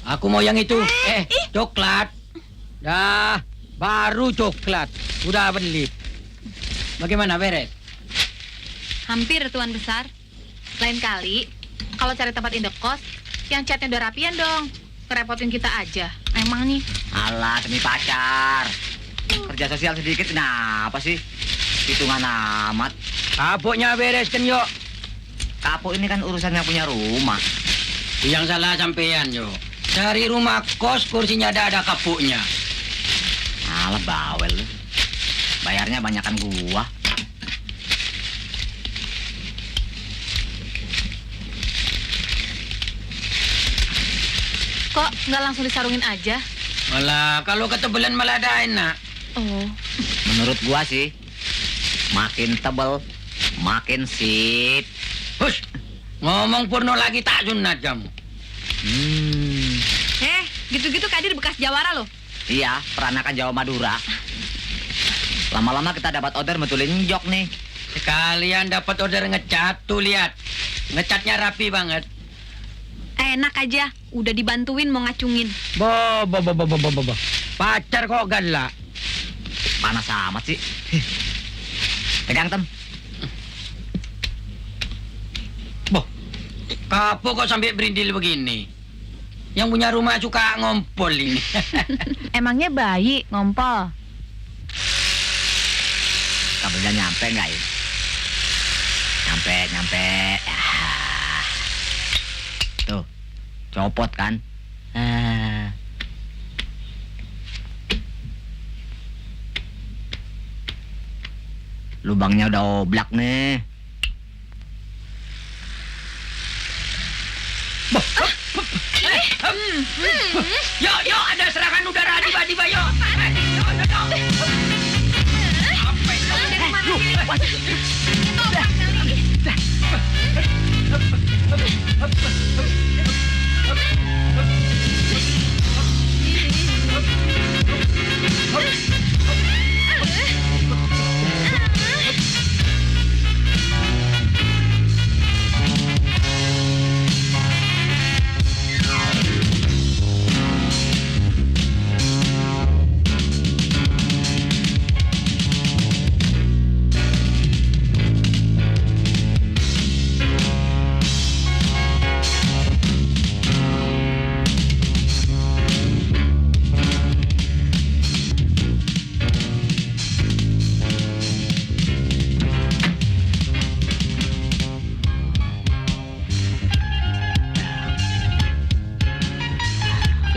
Aku mau yang itu. Coklat. Dah, baru coklat. Udah beli. Bagaimana, beres? Hampir, Tuan Besar. Lain kali, kalau cari tempat indekos, yang catnya udah rapian dong. Kerepotin kita aja. Emang nih. Alah, demi pacar. Kerja sosial sedikit, kenapa sih? Hitungan amat. Kapoknya bereskan, yuk. Kapok ini kan urusan yang punya rumah. Yang salah sampean, yuk. Cari rumah kos, kursinya ada kapuknya. Alah, bawel lu. Bayarnya banyakan gua. Kok nggak langsung disarungin aja? Malah, kalau ketebelan malah ada enak. Oh. Menurut gua sih, makin tebel, makin sip. Hush, ngomong porno lagi tak sunat kamu. Gitu-gitu Kadir bekas jawara loh. Iya, peranakan Jawa Madura. Lama-lama kita dapat order betulin jok nih. Sekalian dapat order ngecat, tuh lihat. Ngecatnya rapi banget. Enak aja, udah dibantuin mau ngacungin. Bo. Pacar kok galak. Panas amat sih. Pegang, Tem. Boh, kapok kok sampai berindil begini. Yang punya rumah suka ngompol ini. Emangnya bayi ngompol? Kabelnya nyampe nggak ya? Nyampe. Tuh, copot kan? Lubangnya udah oblak nih. Yuk, ada serangan udara tiba-tiba, yuk.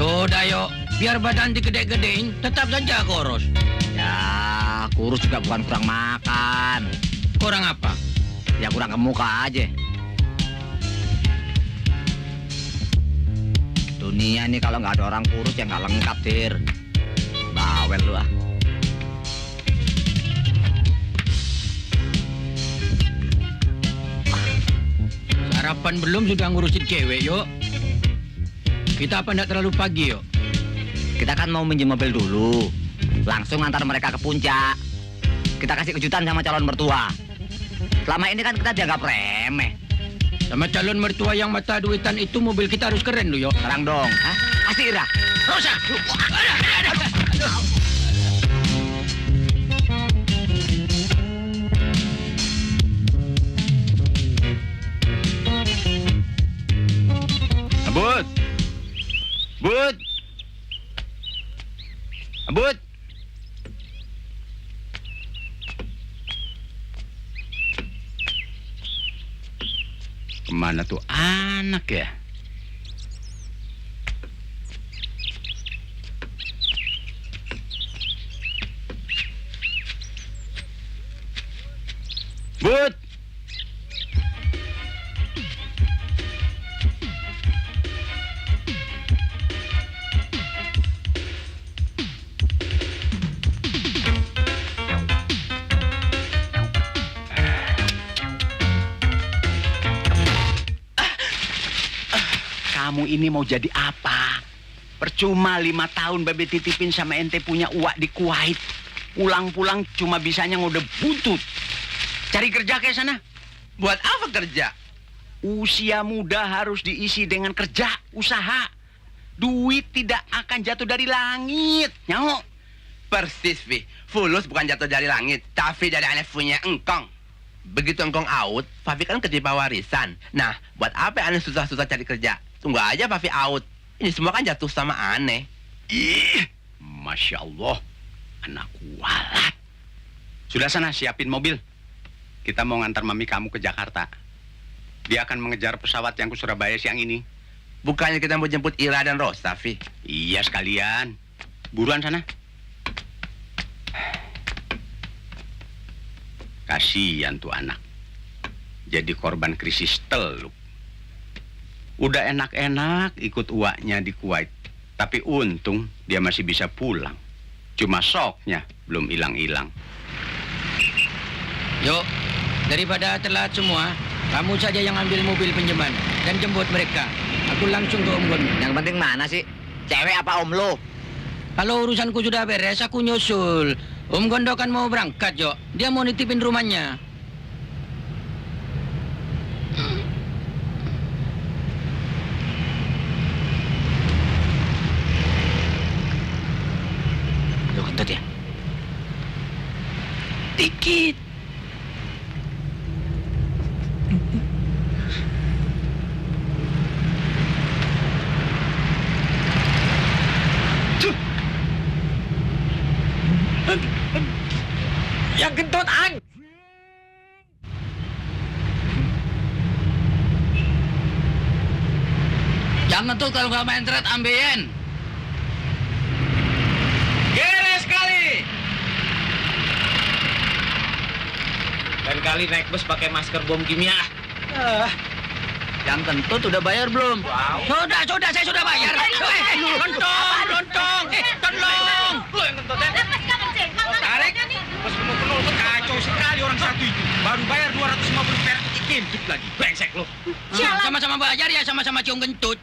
Udah yuk, biar badan digede-gedein, tetap saja kurus. Ya, kurus juga bukan kurang makan. Kurang apa? Ya kurang kemuka aja. Dunia ini kalau nggak ada orang kurus ya nggak lengkap, Dir. Bawel lu ah. Sarapan belum sudah ngurusin cewek, yuk. Kita apa enggak terlalu pagi, yuk? Kita kan mau minjem mobil dulu. Langsung antar mereka ke puncak. Kita kasih kejutan sama calon mertua. Selama ini kan kita dianggap remeh. Sama calon mertua yang mata duitan itu mobil kita harus keren, lu, yuk. Sekarang dong. Hah? Kasih Ira. Rosa! Abut! Abut! Abut! Kemana tuh anak ya? But! Kamu ini mau jadi apa? Percuma 5 tahun Babe titipin sama ente punya uak di Kuwait. Pulang-pulang cuma bisanya ngode butut. Cari kerja ke sana. Buat apa kerja? Usia muda harus diisi dengan kerja, usaha. Duit tidak akan jatuh dari langit. Nyok. Persis, Vi. Fulus bukan jatuh dari langit, tapi dari anak punya engkong. Begitu engkong out, Fafi kan ketipa warisan. Nah, buat apa aneh susah-susah cari kerja? Tunggu aja Fafi out. Ini semua kan jatuh sama aneh. Ih, Masya Allah. Anak walat. Sudah sana, siapin mobil. Kita mau ngantar mami kamu ke Jakarta. Dia akan mengejar pesawat yang ke Surabaya siang ini. Bukannya kita mau jemput Ira dan Rosa, Vi? Iya sekalian. Buruan sana. Kasihan tuh anak. Jadi korban krisis teluk. Udah enak-enak ikut uaknya di Kuwait. Tapi untung dia masih bisa pulang. Cuma shocknya belum hilang-hilang. Yuk, daripada telat semua, kamu saja yang ambil mobil pinjaman dan jemput mereka. Aku langsung ke Om Gondo. Yang penting mana sih? Cewek apa om lo? Kalau urusanku sudah beres, aku nyusul. Om Gondo kan mau berangkat, Jo. Dia mau nitipin rumahnya. Lo kentut ya? Dikit. Yang kentut, Ang! Jangan tuh kalau nggak main thread ambeien. Geres kali. Dan kali naik bus pakai masker bom kimia. Yang kentut udah bayar belum? Sudah, saya sudah bayar. Lontong, tolong. Lo yang kentutnya. Tarik. Pas penuh-penuh lo kacau sekali orang satu itu. Baru bayar 250 perak dikintip lagi. Brengsek lo. Sama-sama bayar ya, sama-sama cium kentut.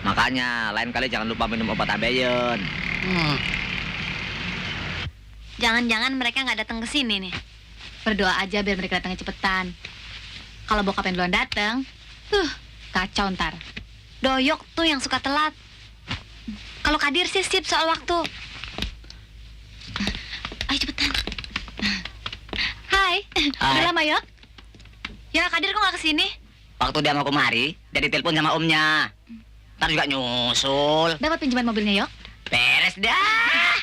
Makanya lain kali jangan lupa minum obat ambeien. Jangan-jangan mereka nggak datang ke sini nih. Berdoa aja biar mereka datangnya cepetan. Kalau bokapnya duluan datang, kacau ntar. Doyok tuh yang suka telat. Kalau Kadir sih sip soal waktu. Ayo cepetan. Hai. Udah lama Yok? Ya Kadir kok nggak kesini? Waktu dia mau kemari, dia ditelepon sama omnya. Ntar juga nyusul. Dapat pinjaman mobilnya, Yok? Beres dah.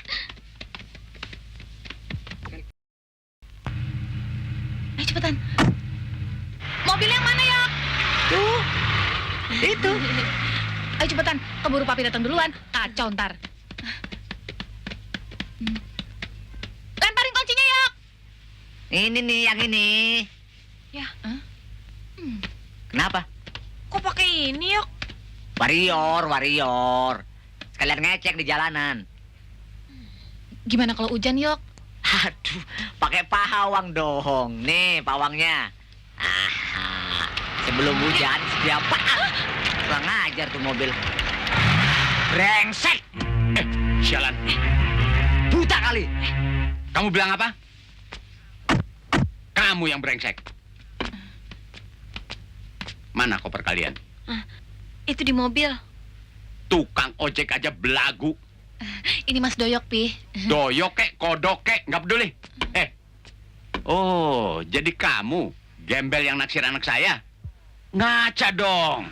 Ayo cepetan. Mobilnya yang mana, Yok? Tuh, itu. Ayo cepetan, keburu papi datang duluan. Kacau ntar. Lemparin kuncinya, Yok. Ini nih, yang ini. Ya. Kenapa? Kok pakai ini Yok? Warrior. Sekalian ngecek di jalanan. Gimana kalau hujan, Yok? Aduh, pakai pawang dong. Nih, pawangnya. Sebelum hujan, siapa? Kurang ajar tuh mobil. Brengsek. Sialan. Buta kali. Kamu bilang apa? Kamu yang brengsek. Mana koper kalian? Itu di mobil. Tukang ojek aja belagu. Ini Mas Doyok, Pi. Doyok kek, kodok kek, nggak peduli. Oh, jadi kamu gembel yang naksir anak saya? Ngaca dong.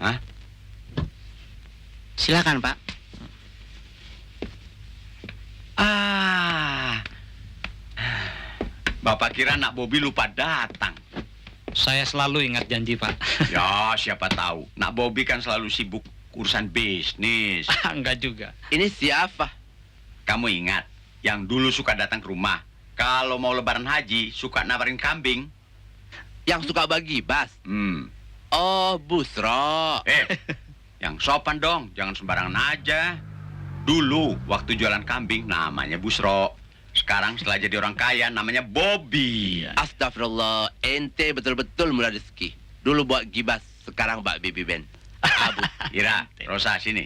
Hah? Silakan, Pak. Bapak kira nak Bobi lupa datang. Saya selalu ingat janji, Pak. Ya, siapa tahu. Nak Bobi kan selalu sibuk urusan bisnis. Enggak juga. Ini siapa? Kamu ingat, yang dulu suka datang ke rumah. Kalau mau lebaran haji, suka nawarin kambing. Yang suka bagi bas? Oh, Busro. Yang sopan dong, jangan sembarangan aja. Dulu, waktu jualan kambing, namanya Busro. Sekarang setelah jadi orang kaya, namanya Bobby. Astagfirullah, ente betul-betul murah rezeki. Dulu buat gibas, sekarang buat baby band. Ira, Rosa, sini.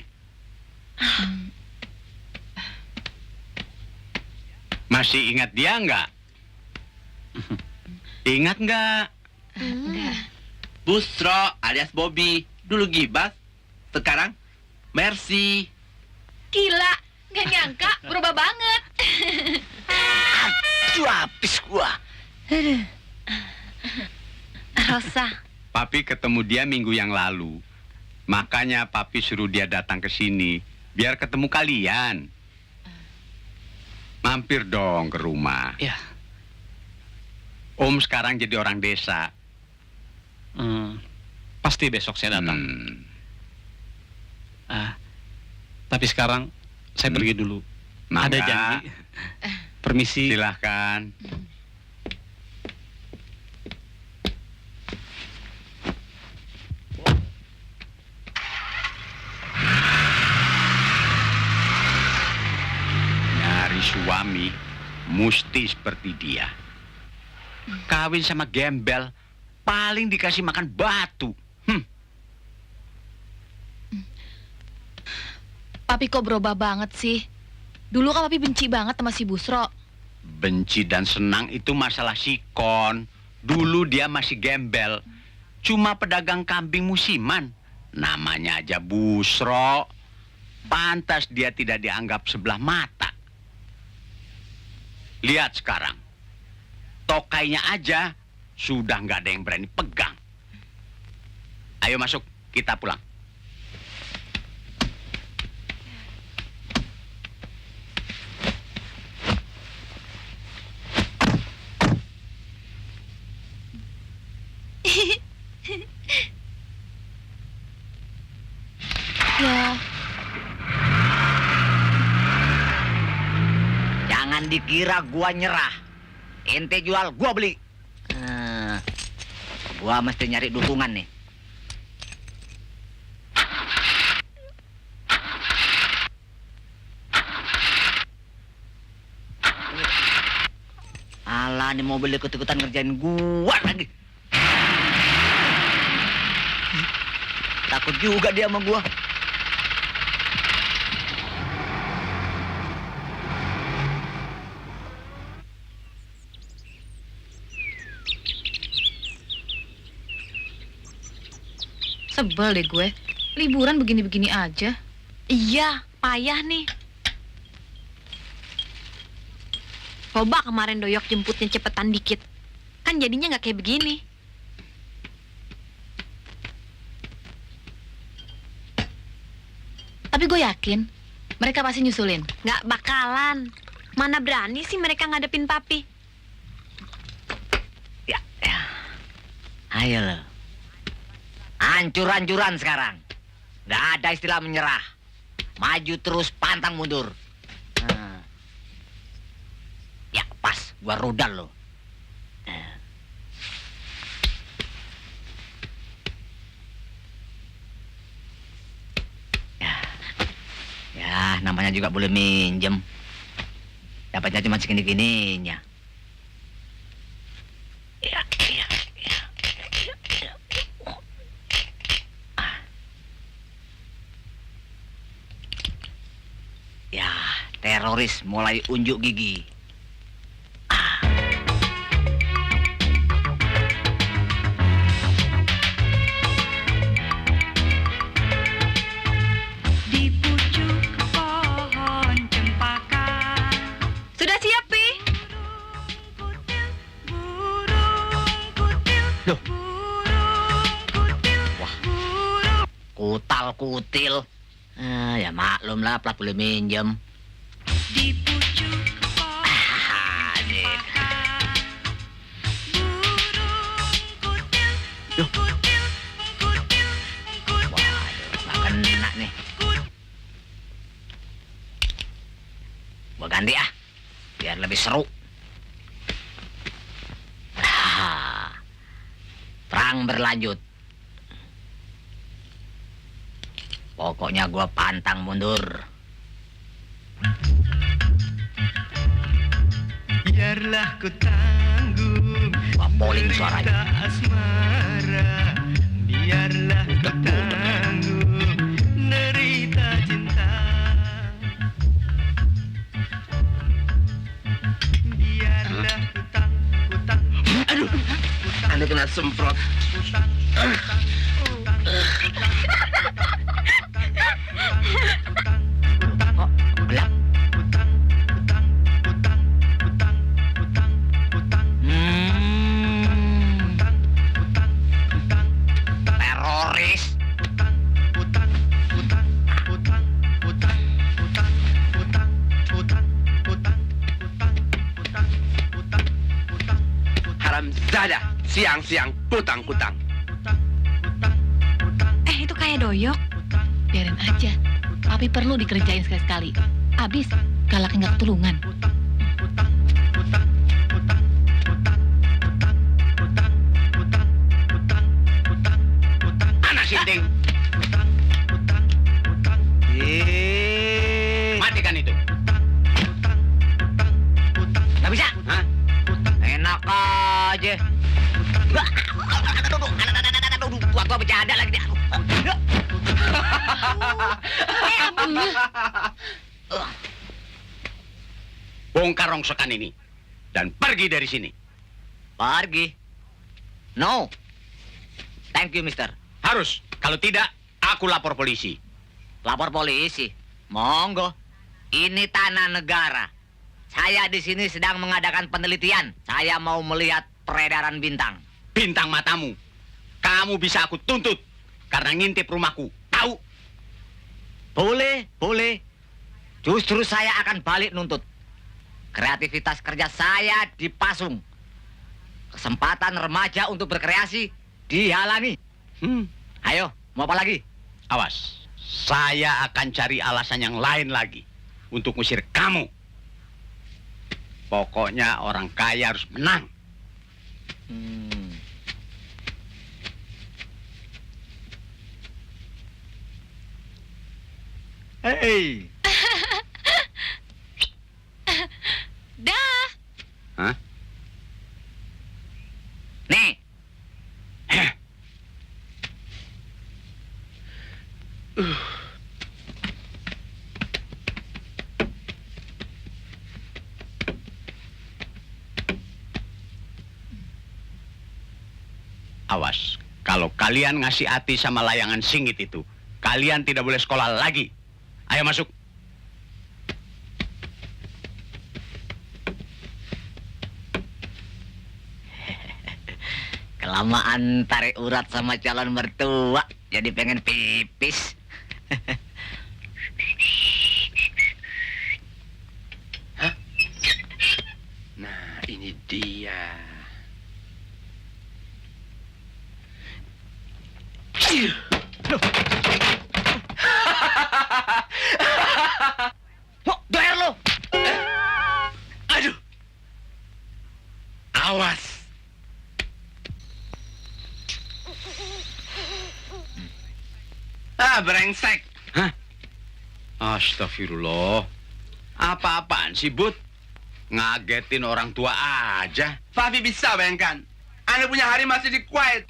Masih ingat dia nggak? Ingat nggak? Enggak. Busro alias Bobby. Dulu Gibas. Sekarang Mercy. Gila, nggak nyangka berubah banget. Aduh, habis gua. Rosa. Papi ketemu dia minggu yang lalu. Makanya Papi suruh dia datang ke sini biar ketemu kalian. Mampir dong ke rumah. Ya. Om sekarang jadi orang desa. Pasti besok saya datang. Tapi sekarang saya pergi dulu. Ada Mangga. janji. Permisi. Silahkan. Nyari suami mesti seperti dia. Kawin sama gembel paling dikasih makan batu. Papi kok berubah banget sih? Dulu kan Papi benci banget sama si Busro. Benci dan senang itu masalah sikon. Dulu dia masih gembel. Cuma pedagang kambing musiman. Namanya aja Busro. Pantas dia tidak dianggap sebelah mata. Lihat sekarang. Tokainya aja sudah nggak ada yang berani pegang. Ayo masuk, kita pulang. Ya, Jangan dikira gua nyerah. Ente jual, gua beli. Gua mesti nyari dukungan nih. Alah, nih mobil ikut-ikutan ngerjain gua lagi. Takut juga dia sama gua. sebel deh gue. Liburan begini-begini aja. Iya, payah nih. Coba kemarin Doyok jemputnya cepetan dikit. Kan jadinya nggak kayak begini. Tapi gue yakin mereka pasti nyusulin. Nggak bakalan. Mana berani sih mereka ngadepin papi. Ya. Ayo lo. Hancur-hancuran sekarang. Nggak ada istilah menyerah. Maju terus, pantang mundur. Ya, pas. Gua rudal lo. Ya, namanya juga boleh minjem. Dapatnya cuma segini-gininya. Ya. Ya, teroris mulai unjuk gigi. Di pucuk pohon cempaka. Sudah siap, Pi? Burung kutil, Loh. burung kutil, Wah. burung Kutal-kutil. Ya maklum lah, plat boleh minjem. di pucuk pohon Adik. cempaka. Burung kutil, Loh. kutil, kutil, kutil, Waduh, gak kena nih. Gua ganti ah, biar lebih seru. Perang berlanjut. Pokoknya gua pantang mundur. Biarlah ku tanggung Gua polling suaranya. derita asmara. Biarlah ku tanggung derita cinta. Anu kena semprot. Gelap. Teroris. Haramzada, siang-siang kutang-kutang. Itu kayak doyok. Biarin aja. Papi perlu dikerjain sekali-sekali. Abis, galaknya nggak ketulungan. Anak sinting, matikan itu. Nggak bisa. Hah? Enak aja. Waktu bercanda lagi dia. Bongkar rongsokan ini dan pergi dari sini. Pergi. No. Thank you, mister. Harus. Kalau tidak, aku lapor polisi. Lapor polisi. Monggo. Ini tanah negara. Saya di sini sedang mengadakan penelitian. Saya mau melihat peredaran bintang. Bintang matamu. Kamu bisa aku tuntut karena ngintip rumahku. Tahu? Boleh, boleh. Justru saya akan balik nuntut. Kreativitas kerja saya dipasung. Kesempatan remaja untuk berkreasi dihalangi. Ayo, mau apa lagi? Awas. Saya akan cari alasan yang lain lagi untuk ngusir kamu. Pokoknya orang kaya harus menang. Hei. Dah. Hah? Nih. Awas. Kalau kalian ngasih hati sama layangan singit itu, kalian tidak boleh sekolah lagi. Ayo masuk. Kelamaan tarik urat sama calon mertua, jadi pengen pipis. Nah, ini dia. Doer lo. Aduh. Awas. Brengsek. Hah? Astagfirullah. Apa-apaan sih, Bud? Ngagetin orang tua aja. Fafi bisa bayangkan. Anda punya hari masih di Kuwait.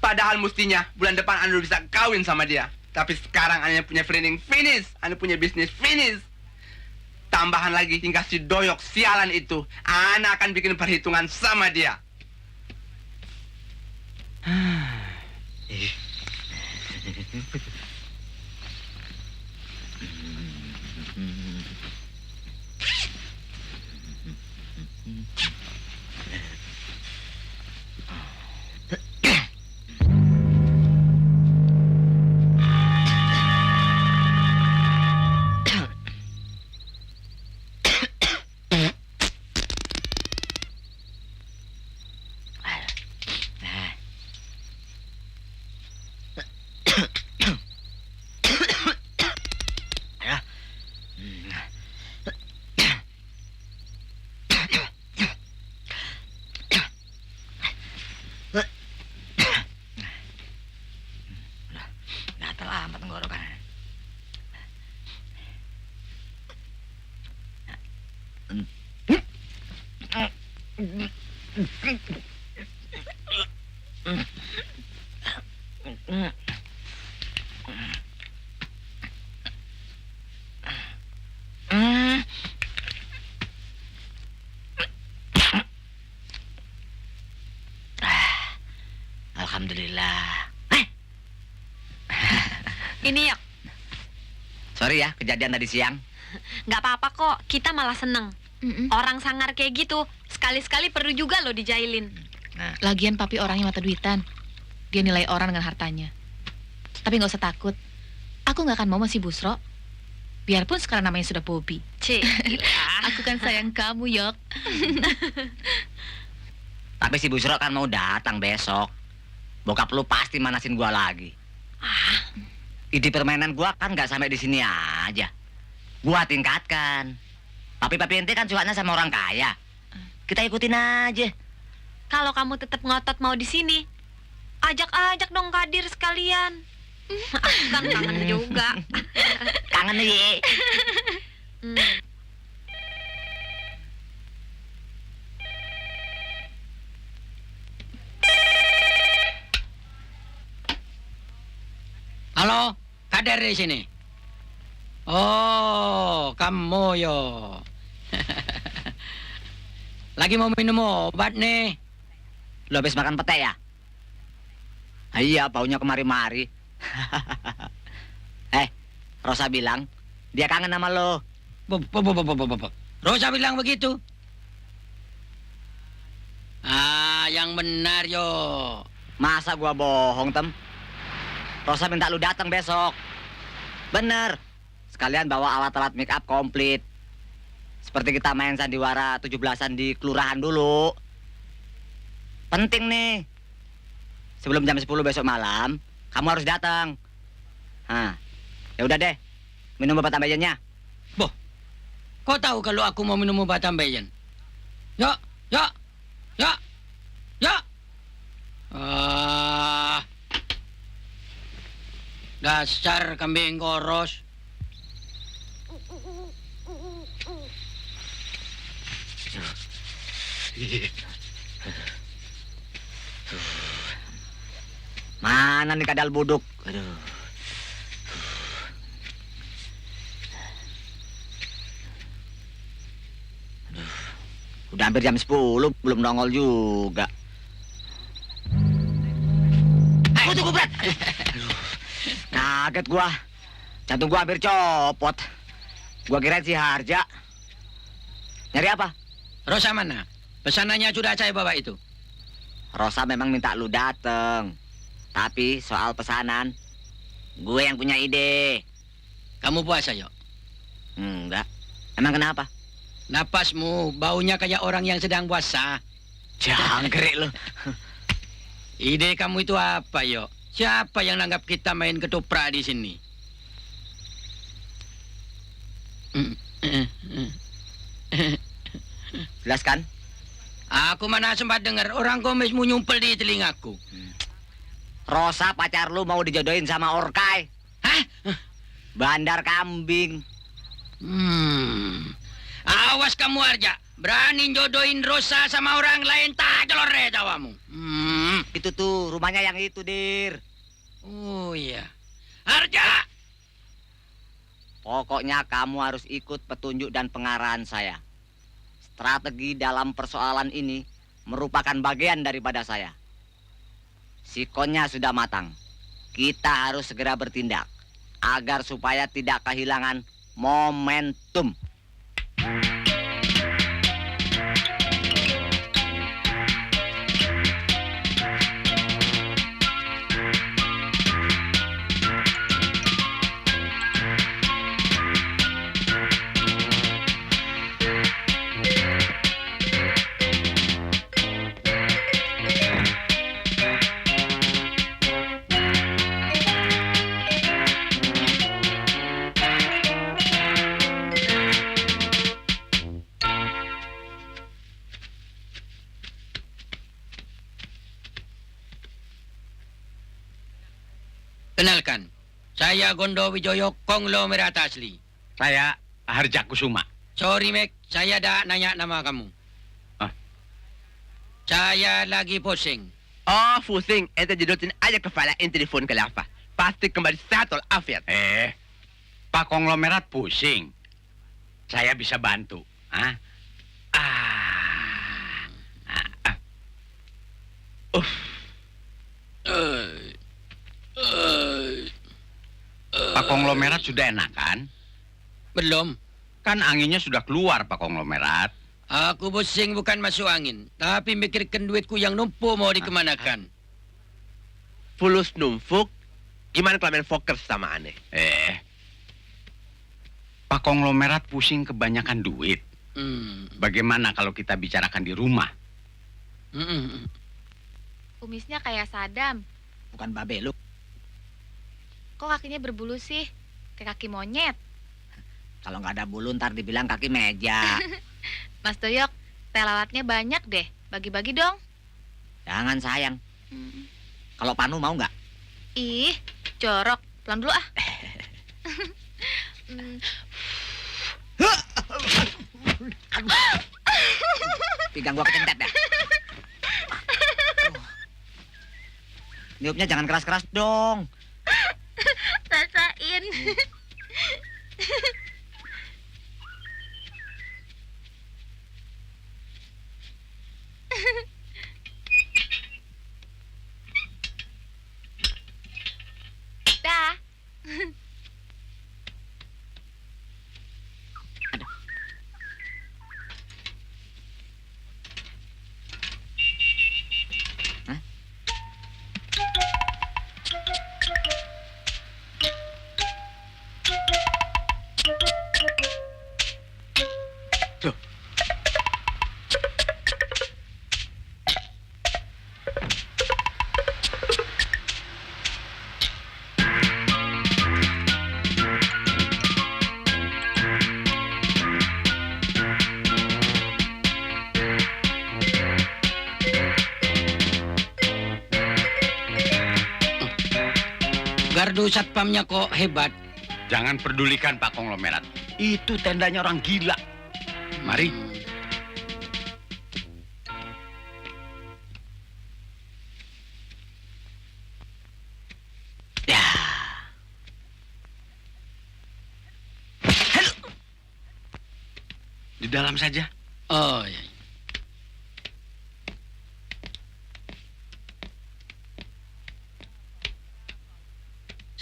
Padahal mestinya bulan depan Anda bisa kawin sama dia. Tapi sekarang Anda punya planning finish. Anda punya bisnis finish. Tambahan lagi hingga si doyok sialan itu. Anda akan bikin perhitungan sama dia. Gatal amat tenggorokan. Alhamdulillah. Ini Yok, Sorry ya, kejadian tadi siang. nggak apa-apa kok. Kita malah seneng. Mm-mm. Orang sangar kayak gitu, sekali-sekali perlu juga loh dijailin. Nah, Lagian papi orangnya mata duitan. Dia nilai orang dengan hartanya. Tapi nggak usah takut. Aku nggak akan mau masih Busro. Biarpun sekarang namanya sudah Bobby. Cik, Aku kan sayang kamu, Yok. tapi si Busro kan mau datang besok. Bokap lu pasti manasin gua lagi. Ide permainan gua kan nggak sampai di sini aja. Gua tingkatkan. Papi ente kan sukanya sama orang kaya. Kita ikutin aja. kalau kamu tetap ngotot mau di sini, ajak-ajak dong Kadir sekalian. Aku kan kangen juga. Kangen nih. Hmm. Halo, Kader di sini. Oh, kamu yo. Lagi mau minum obat nih. Lu habis makan pete ya? Iya, baunya kemari-mari. Rosa bilang dia kangen sama lo. Rosa bilang begitu. Ah, yang benar yo. Masa gua bohong, Tem? Rosa minta lu datang besok. Bener. Sekalian bawa alat-alat make up komplit. Seperti kita main sandiwara 17-an di kelurahan dulu. Penting nih. Sebelum jam 10 besok malam, kamu harus datang. Ya udah deh. Minum obat tambahannya. Kau tahu kalau aku mau minum obat tambahan? Yuk, yuk, yuk, yuk. Dasar kambing koros. Mana nih kadal buduk? Aduh. Udah hampir jam 10, belum nongol juga. Tunggu, Brat. Kaget gua. Jantung gua hampir copot. Gua kira si Harja. Nyari apa? Rosa mana? Pesanannya sudah saya bawa itu. Rosa memang minta lu dateng. Tapi soal pesanan, gue yang punya ide. Kamu puasa, yuk. Enggak. Emang kenapa? Napasmu baunya kayak orang yang sedang puasa. Jangkrik lu. Ide kamu itu apa, yo? Siapa yang nanggap kita main ketoprak di sini? Jelaskan. Aku mana sempat dengar orang komismu nyumpel di telingaku. Rosa pacar lu mau dijodohin sama Orkai. Hah? Bandar kambing. Awas kamu, Arja. Berani jodohin Rosa sama orang lain, tak celore tawamu. Itu tuh rumahnya yang itu, Dir. Oh iya. Arja! Pokoknya kamu harus ikut petunjuk dan pengarahan saya. Strategi dalam persoalan ini merupakan bagian daripada saya. Sikonnya sudah matang. Kita harus segera bertindak agar supaya tidak kehilangan momentum. Kenalkan, saya Gondo Wijoyo konglomerat asli. Saya Harja Kusuma. Sorry, Mek, saya dah nanya nama kamu. Ah. Saya lagi pusing. Oh, pusing. Ente jedotin aja kepala ente di phone kelapa. Pasti kembali satu afiat. Pak konglomerat pusing. Saya bisa bantu. Pak Konglomerat sudah enak kan? Belum. Kan anginnya sudah keluar, Pak Konglomerat. Aku pusing bukan masuk angin, tapi mikirkan duitku yang numpuk mau dikemanakan. Fulus numpuk, gimana kalau main poker sama aneh? Pak Konglomerat pusing kebanyakan duit. Hmm. Bagaimana kalau kita bicarakan di rumah? Mm-mm. Kumisnya kayak Sadam. Bukan babe lu. Kok kakinya berbulu sih? Kayak kaki monyet. Kalau nggak ada bulu ntar dibilang kaki meja. Mas Doyok, teh lalatnya banyak deh. Bagi-bagi dong. Jangan sayang. Hmm. Kalau Panu mau nggak? Ih, jorok. Pelan dulu ah. Hmm. Pinggang gua kecentet ya. Niupnya jangan keras-keras dong. Rasain. Dah. Gardu satpamnya kok hebat. Jangan pedulikan Pak Konglomerat. Itu tendanya orang gila. Mari. Ya. Di dalam saja. Oh iya.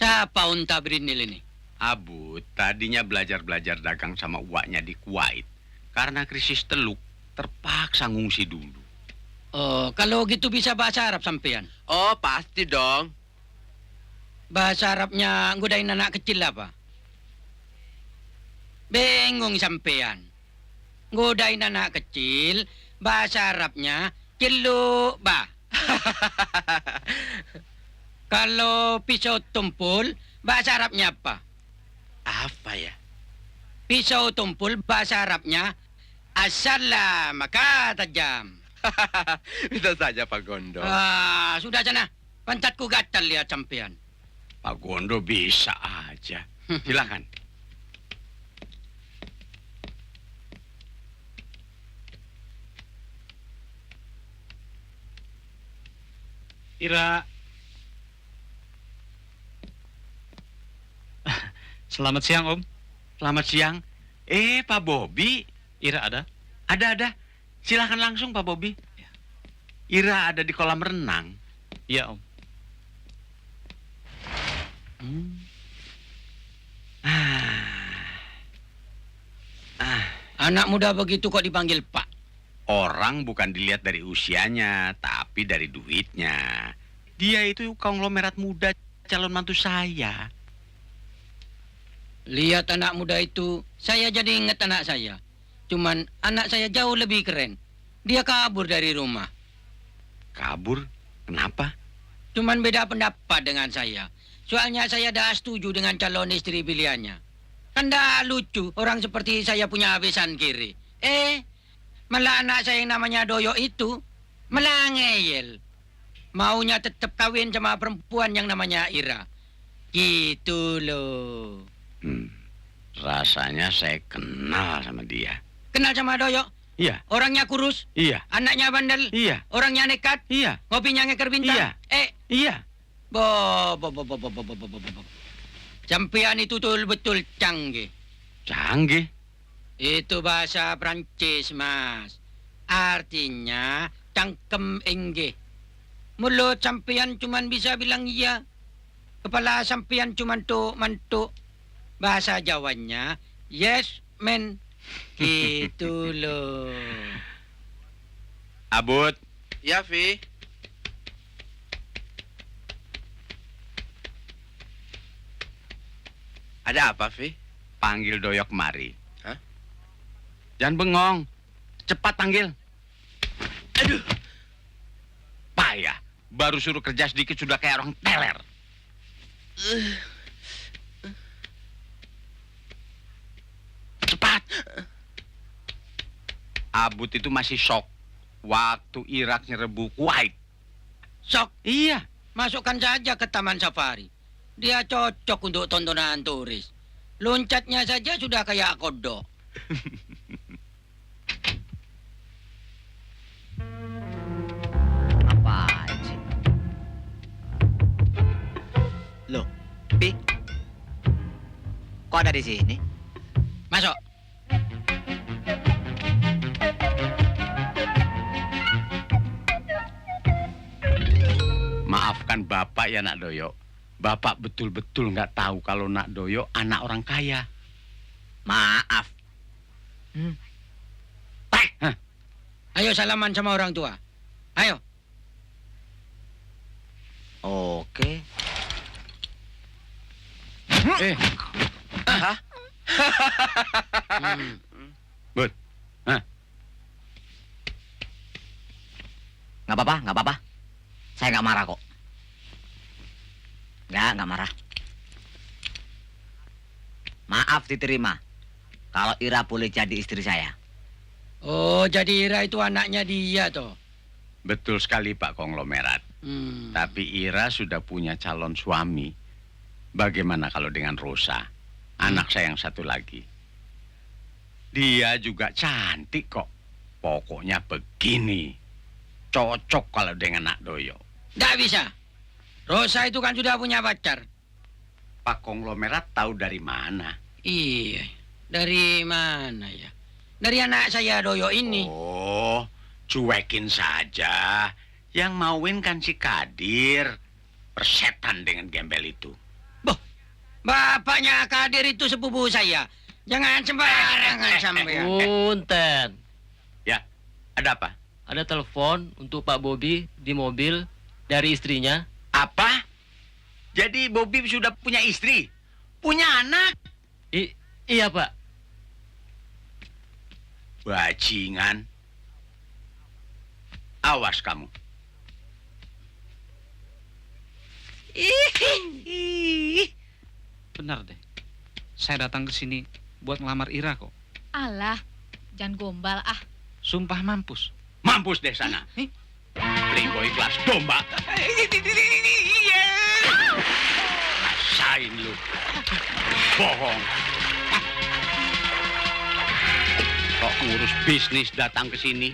Siapa unta berinil ini? Abu tadinya belajar-belajar dagang sama uaknya di Kuwait. Karena krisis teluk, terpaksa ngungsi dulu. Oh, kalau gitu bisa bahasa Arab sampean. Oh, pasti dong. Bahasa Arabnya ngodain anak kecil apa? Bingung sampean. Ngodain anak kecil, bahasa Arabnya ciluk bah. Kalau pisau tumpul, bahasa Arabnya apa? Apa ya? Pisau tumpul bahasa Arabnya assalam maka tajam. Bisa saja Pak Gondo. Ah, sudah sana. Pantatku gatal lihat sampean. Pak Gondo bisa aja. Silakan. Ira. Selamat siang, Om. Selamat siang. Pak Bobi. Ira ada? Ada. Silakan langsung Pak Bobi. Ira ada di kolam renang. Iya, Om. Anak muda begitu kok dipanggil Pak. Orang bukan dilihat dari usianya, tapi dari duitnya. Dia itu konglomerat muda calon mantu saya. Lihat anak muda itu, saya jadi ingat anak saya. Cuman anak saya jauh lebih keren. Dia kabur dari rumah. Kabur? Kenapa? Cuman beda pendapat dengan saya. Soalnya saya dah setuju dengan calon istri pilihannya. Kan dah lucu orang seperti saya punya habisan kiri. Malah anak saya yang namanya Doyo itu malah ngeyel. Maunya tetap kawin sama perempuan yang namanya Ira. Gitu loh. Rasanya saya kenal sama dia. Kenal sama Doyo? Iya. Orangnya kurus? Iya. Anaknya bandel? Iya. Orangnya nekat? Iya. Ngopinya ngeker bintang? Iya. Iya. Bo. Sampean itu betul canggih. Canggih. Itu bahasa Prancis, Mas. Artinya cangkem inggih. Mulut sampean cuman bisa bilang iya. Kepala sampean cuman tuh mantuk. Bahasa Jawanya, yes, men. Gitu loh. Abut, Ya, Vi. Ada apa, Vi? panggil Doyok mari. Hah? Jangan bengong. Cepat panggil. Aduh. Payah. Baru suruh kerja sedikit sudah kayak orang teler. Cepat. Abut itu masih shock waktu Irak nyerbu Kuwait. Sok, Iya. masukkan saja ke Taman Safari. Dia cocok untuk tontonan turis. Loncatnya saja sudah kayak kodok. Ngapain sih? Loh, Pi. Kok ada di sini? Masuk. Maafkan Bapak ya Nak Doyo. Bapak betul-betul nggak tahu kalau Nak Doyo anak orang kaya. Maaf. Hah? Ayo salaman sama orang tua. Ayo. Oke. Hah? Hmm. Bud. Hah? Nggak apa-apa, nggak apa-apa. Saya nggak marah kok. Nggak marah. Maaf diterima. Kalau Ira boleh jadi istri saya. Oh, jadi Ira itu anaknya dia toh. Betul sekali Pak Konglomerat. Tapi Ira sudah punya calon suami. Bagaimana kalau dengan Rosa? Anak saya yang satu lagi. Dia juga cantik kok. Pokoknya begini. Cocok kalau dengan Nak Doyo. Nggak bisa. Rosa itu kan sudah punya pacar. Pak Konglomerat tahu dari mana? Iya. Dari mana ya? Dari anak saya Doyo ini. Oh, cuekin saja. Yang mauin kan si Kadir. Persetan dengan gembel itu. Bapaknya Kadir itu sepupu saya. Jangan sembarangan sampean. Punten. Ya, ada apa? Ada telepon untuk Pak Bobi di mobil dari istrinya. Apa? Jadi Bobby sudah punya istri? Punya anak? Iya, Pak. Bajingan. Awas kamu. Benar deh. Saya datang ke sini buat ngelamar Ira kok. Alah, jangan gombal ah. Sumpah mampus. Mampus deh sana. Playboy kelas domba. Rasain lu. Bohong. Kok ngurus bisnis datang ke sini.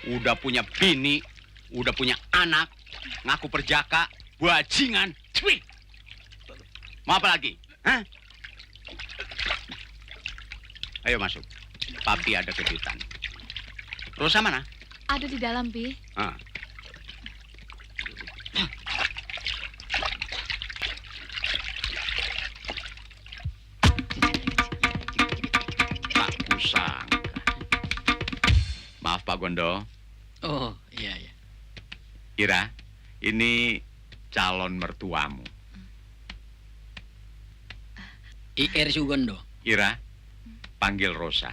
Udah punya bini. Udah punya anak. Ngaku perjaka. Bajingan. Cui. Mau apa lagi? Hah? Ayo masuk. Papi ada kejutan. Rosa mana? Ada di dalam, Pi. Ah. Aku sangka. Maaf Pak Gondo. Oh, iya, iya. Ira, ini calon mertuamu. IR Sugondo. Ira, panggil Rosa.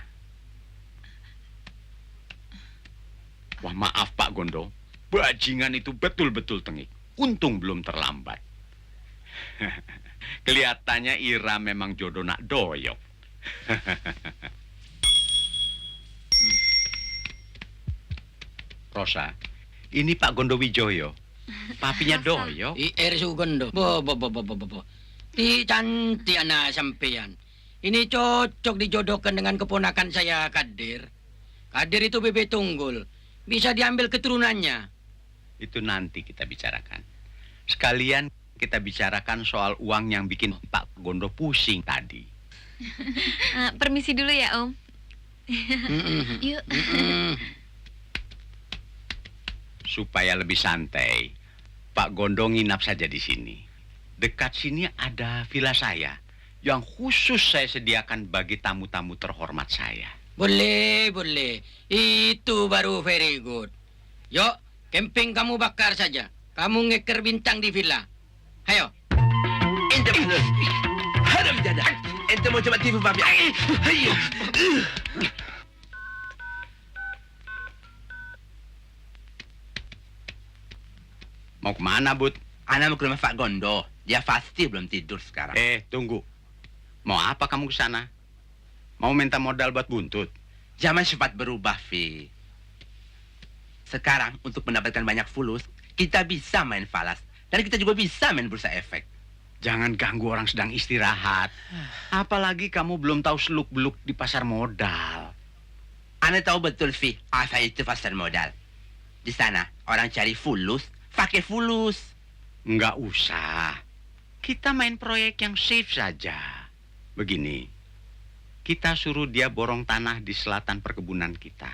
Wah, maaf Pak Gondo. Bajingan itu betul-betul tengik. Untung belum terlambat. Kelihatannya Ira memang jodoh Nak Doyok. Rosa, ini Pak Gondo Wijoyo. Papinya Doyok. IR Sugondo. Bo. Di cantik anak sampean. Ini cocok dijodohkan dengan keponakan saya Kadir. Kadir itu bebek tunggul. Bisa diambil keturunannya. Itu nanti kita bicarakan. Sekalian kita bicarakan soal uang yang bikin Pak Gondo pusing tadi. Permisi dulu ya, Om. Yuk. Supaya lebih santai, Pak Gondo nginap saja di sini. Dekat sini ada villa saya yang khusus saya sediakan bagi tamu-tamu terhormat saya. Boleh, boleh. Itu baru very good. Yuk, camping kamu bakar saja. Kamu ngeker bintang di villa. Hayo. Ente bener. Haram jada. Ente mau coba tipu Fafi. Ayo. Mau kemana, Bud? Ana mau ke rumah Pak Gondo. Dia pasti belum tidur sekarang. Tunggu. Mau apa kamu ke sana? Mau minta modal buat buntut? Zaman cepat berubah, Vi. Sekarang, untuk mendapatkan banyak fulus, kita bisa main falas. Dan kita juga bisa main bursa efek. Jangan ganggu orang sedang istirahat. Apalagi kamu belum tahu seluk-beluk di pasar modal. Ana tahu betul, Vi, apa itu pasar modal. Di sana, orang cari fulus, pakai fulus. Nggak usah. Kita main proyek yang safe saja. Begini, kita suruh dia borong tanah di selatan perkebunan kita.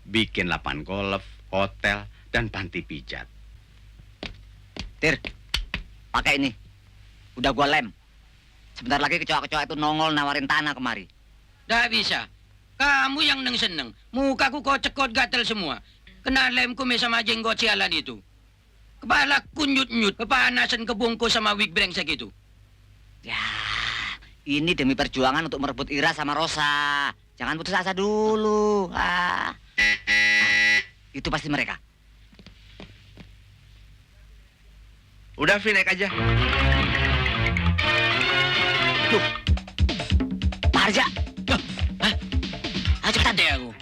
Bikin lapangan golf, hotel, dan panti pijat. Tir, pakai ini. Udah gua lem. Sebentar lagi kecoa-kecoa itu nongol nawarin tanah kemari. Dah bisa. Kamu yang seneng. Mukaku kau cekot gatel semua. Kena lem kumis sama jenggot sialan itu. Kepala kunyut-nyut, kepanasan kebungkus sama wig brengsek itu. Ya, ini demi perjuangan untuk merebut Ira sama Rosa. Jangan putus asa dulu. Itu pasti mereka. Udah, Vi, naik aja. Tuh, Pak Harja. Hah? Ayo cepetan. Tade aku.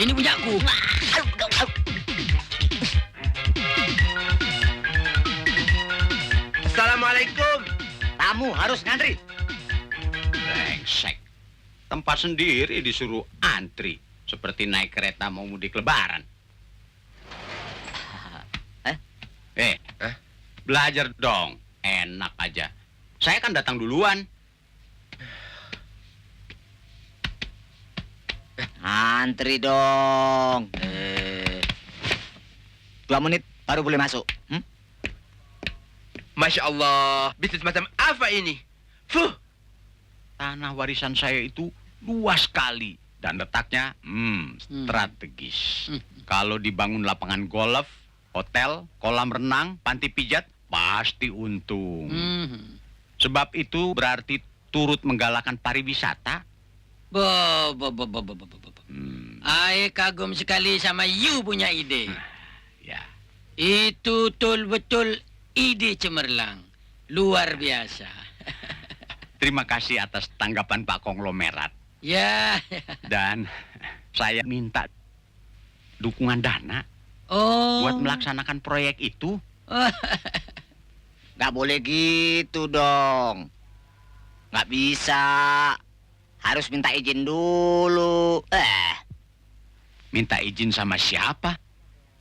Ini punyaku. Assalamualaikum. Tamu harus ngantri. Brengsek. Tempat sendiri disuruh antri. Seperti naik kereta mau mudik lebaran. Belajar dong. Enak aja. Saya kan datang duluan. Antri dong. 2 menit baru boleh masuk. Masya Allah, bisnis macam apa ini? Fuh. Tanah warisan saya itu luas sekali. Dan letaknya, strategis. Kalau dibangun lapangan golf, hotel, kolam renang, panti pijat, pasti untung. Sebab itu berarti turut menggalakkan pariwisata. Ai kagum sekali sama you punya ide. Ya. Itu betul ide cemerlang. Luar biasa. Terima kasih atas tanggapan Pak Konglomerat. Ya. Dan saya minta dukungan dana Oh. buat melaksanakan proyek itu. Nggak boleh gitu dong. Nggak bisa. Harus minta izin dulu. Minta izin sama siapa?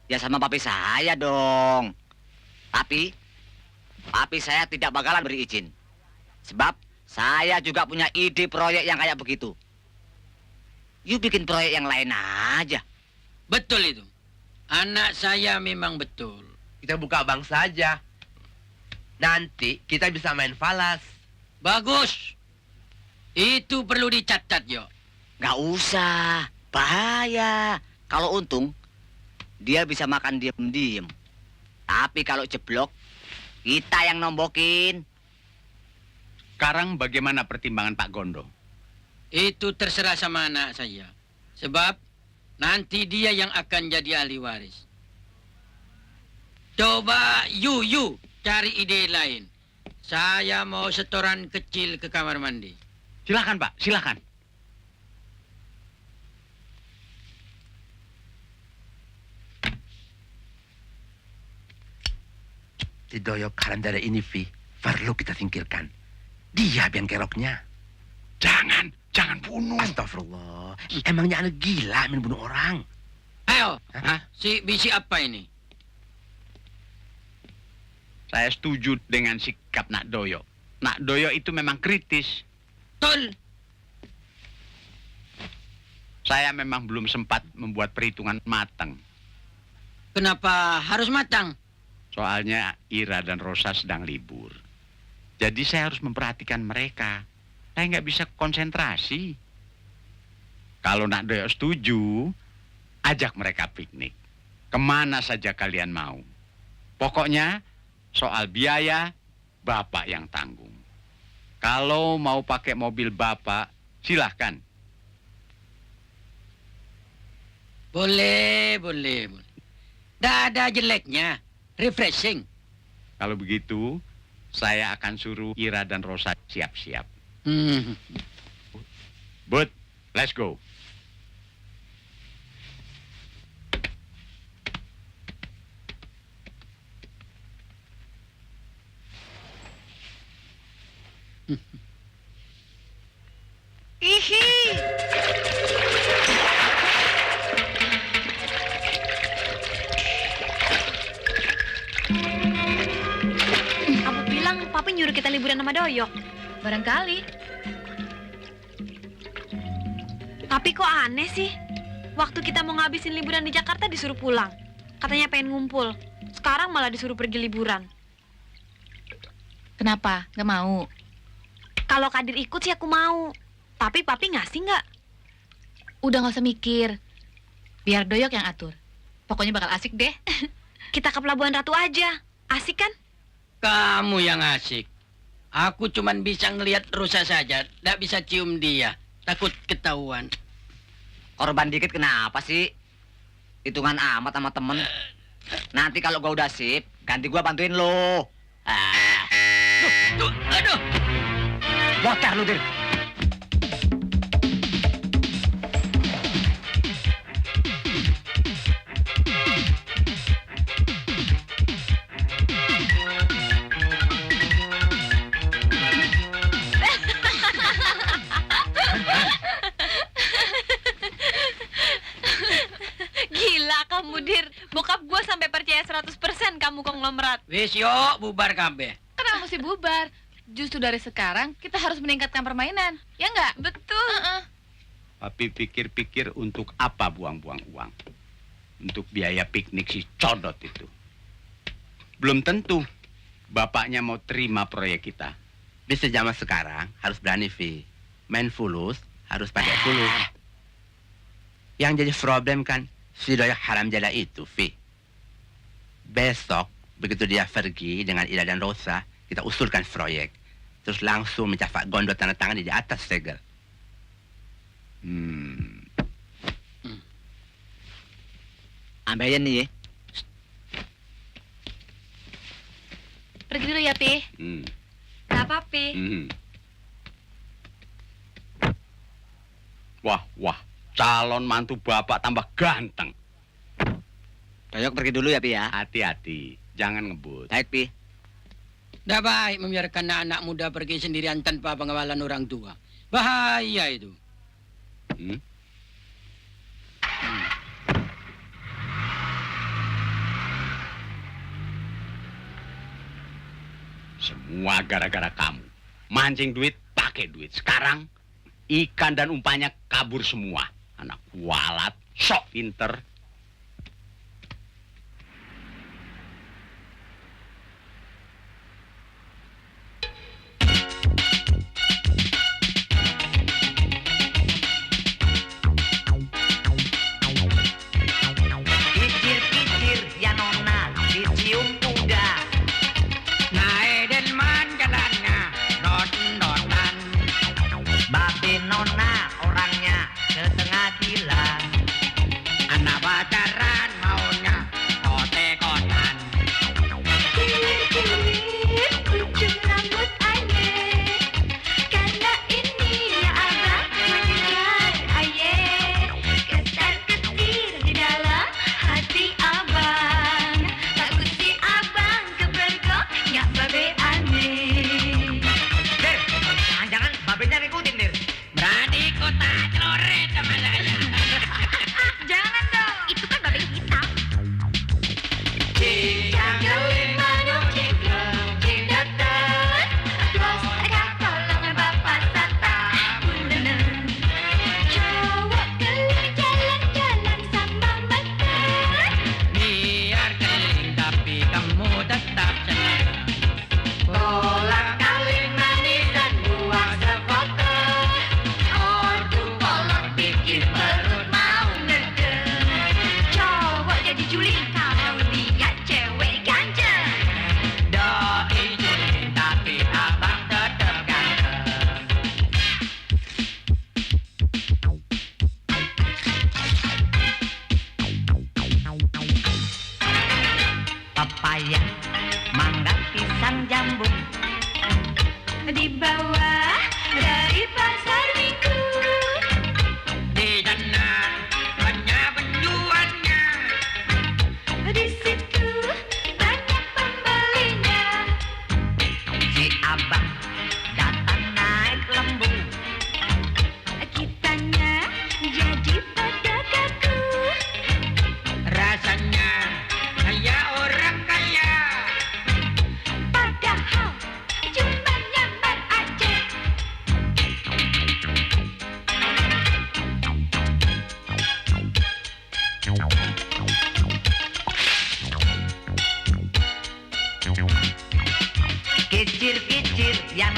Ya sama papi saya dong. Tapi papi saya tidak bakalan beri izin. Sebab saya juga punya ide proyek yang kayak begitu. You bikin proyek yang lain aja. Betul itu. Anak saya memang betul. Kita buka bank saja. Nanti kita bisa main falas. Bagus. Itu perlu dicatat, yo. Nggak usah. Bahaya. Kalau untung, dia bisa makan diem-diem. Tapi kalau jeblok, kita yang nombokin. Sekarang bagaimana pertimbangan Pak Gondo? Itu terserah sama anak saya. Sebab nanti dia yang akan jadi ahli waris. Coba you cari ide lain. Saya mau setoran kecil ke kamar mandi. Silakan Pak, silakan. Si Doyok Karandara ini, Vi, perlu kita singkirkan. Dia biang keroknya. Jangan bunuh. Astagfirullah. Emangnya anak gila main bunuh orang? Ayo, Hah? si bisi apa ini? Saya setuju dengan sikap Nak Doyo. Nak Doyo itu memang kritis. Tol. Saya memang belum sempat membuat perhitungan matang. Kenapa harus matang? Soalnya Ira dan Rosa sedang libur. Jadi saya harus memperhatikan mereka. Saya nggak bisa konsentrasi. Kalau nak doyok setuju, ajak mereka piknik. Kemana saja kalian mau. Pokoknya soal biaya, Bapak yang tanggung. Kalau mau pakai mobil Bapak, silahkan. Boleh. Nggak ada jeleknya. Refreshing. Kalau begitu, saya akan suruh Ira dan Rosa siap-siap. But, let's go. Kamu bilang papi nyuruh kita liburan sama Doyok. Barangkali. Tapi kok aneh sih? Waktu kita mau ngabisin liburan di Jakarta disuruh pulang. Katanya pengen ngumpul. Sekarang malah disuruh pergi liburan. Kenapa? Nggak mau? Kalau Kadir ikut sih aku mau. Tapi papi ngasih nggak? Udah nggak usah mikir. Biar Doyok yang atur. Pokoknya bakal asik deh. Kita ke Pelabuhan Ratu aja. Asik kan? Kamu yang asik. Aku cuman bisa ngelihat Rosa saja. Nggak bisa cium dia. Takut ketahuan. Korban dikit kenapa sih? Hitungan amat sama temen. Nanti kalau gua udah sip, ganti gua bantuin lo. Aduh. Bocah lu, Dir. Gila kamu, Dir. Bokap gua sampai percaya 100% kamu konglomerat. Wis yuk, bubar kabeh. Kenapa mesti bubar? Justru dari sekarang kita harus meningkatkan permainan. Ya nggak? Betul. Tapi pikir-pikir untuk apa buang-buang uang? Untuk biaya piknik si codot itu. Belum tentu bapaknya mau terima proyek kita. Bisa zaman sekarang harus berani, Vi. Main fulus harus pakai fulus. Yang jadi problem kan si Doyok haram jala itu, Vi. Besok begitu dia pergi dengan Ida dan Rosa, kita usulkan proyek. Terus langsung mencafak gondol tanda tangan di atas segel. Ambilin nih ya. Pergi dulu ya, Pi. Nggak apa-apa. Wah, calon mantu bapak tambah ganteng. Doyok pergi dulu ya, Pi ya. Hati-hati, jangan ngebut. Baik, Pi. Nggak baik membiarkan anak muda pergi sendirian tanpa pengawalan orang tua. Bahaya itu. Semua gara-gara kamu. Mancing duit, pakai duit. Sekarang ikan dan umpannya kabur semua. Anak kualat, sok pinter. Kicir-kicir ya nona, dicium kuda. Naik delman jalannya, dot-dotan. Babe nona orangnya setengah gila. Anak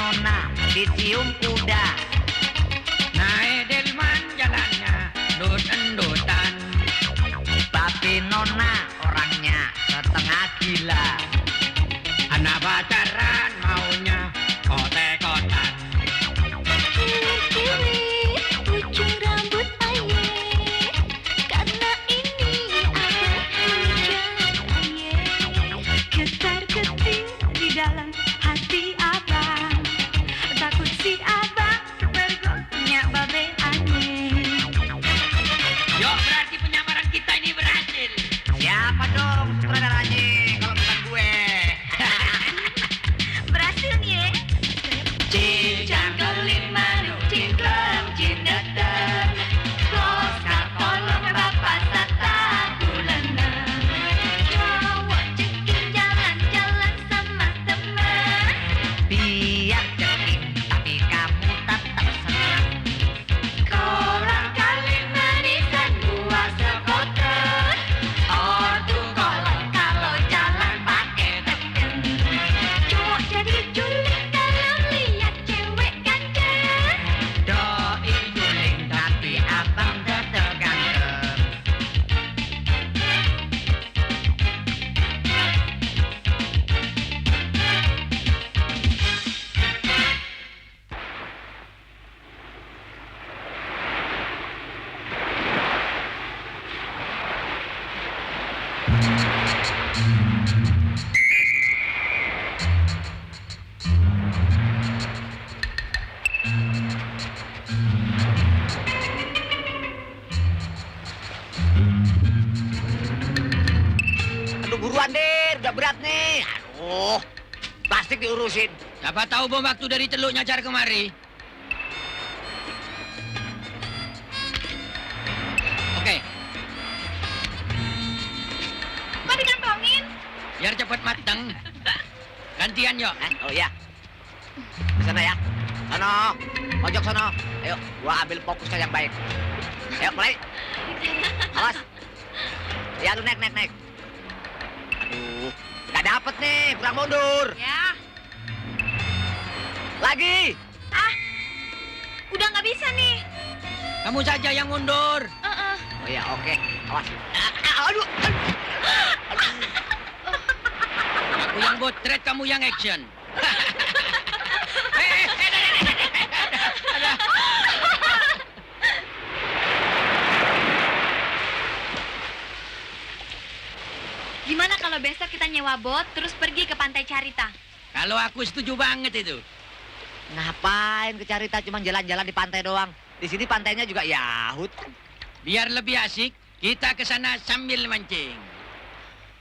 nona dicium kuda. Naik delman jalannya, endut-endutan. Papi nona orangnya setengah gila. Anak pacaran maunya kote-kotan. Kiri-kiri ujung rambut aye, karena ini abang hujan aye. Ketar-ketir di dalam hati abang, takut si abang bergonya babe aneh. Yuk, berarti penyamaran kita ini berhasil. Siapa dong sutradaranya kalau bukan gue? Berhasil nih ya. Cijang kelima cingkleng cindeter, Oscar tolong bapak sata bulanan. Cowok ceking jalan-jalan sama teman. Biar ceking tapi kamu tetap senang. Kolang kaling manisan buah sekoter. Ortu kolot kalau jalan pakai teken. Cowok jadi juling kalau lihat cewek ganteng. Doi juling tapi abang tetep ganteng. Aduh buruan deh, udah berat nih. Aduh, plastik diurusin. Siapa tahu bom waktu dari Teluk nyasar kemari. Oke, Kok dikantongin? biar cepat matang. Gantian yuk. Oh iya. Di sana ya. Sono, pojok sono. Ayo, gua ambil fokusnya yang baik. Ayo, mulai. Awas. Ya, lu naik. Aduh, nggak dapet nih, kurang mundur. Ya. Lagi. Udah nggak bisa nih. Kamu saja yang mundur. Oh iya, oke. Awas. Aduh. Aku yang botret, kamu yang action. Gimana kalau besok kita nyewa bot terus pergi ke pantai Carita? Kalau aku setuju banget itu. Ngapain ke Carita cuma jalan-jalan di pantai doang? Di sini pantainya juga yahut. Biar lebih asik, kita ke sana sambil mancing.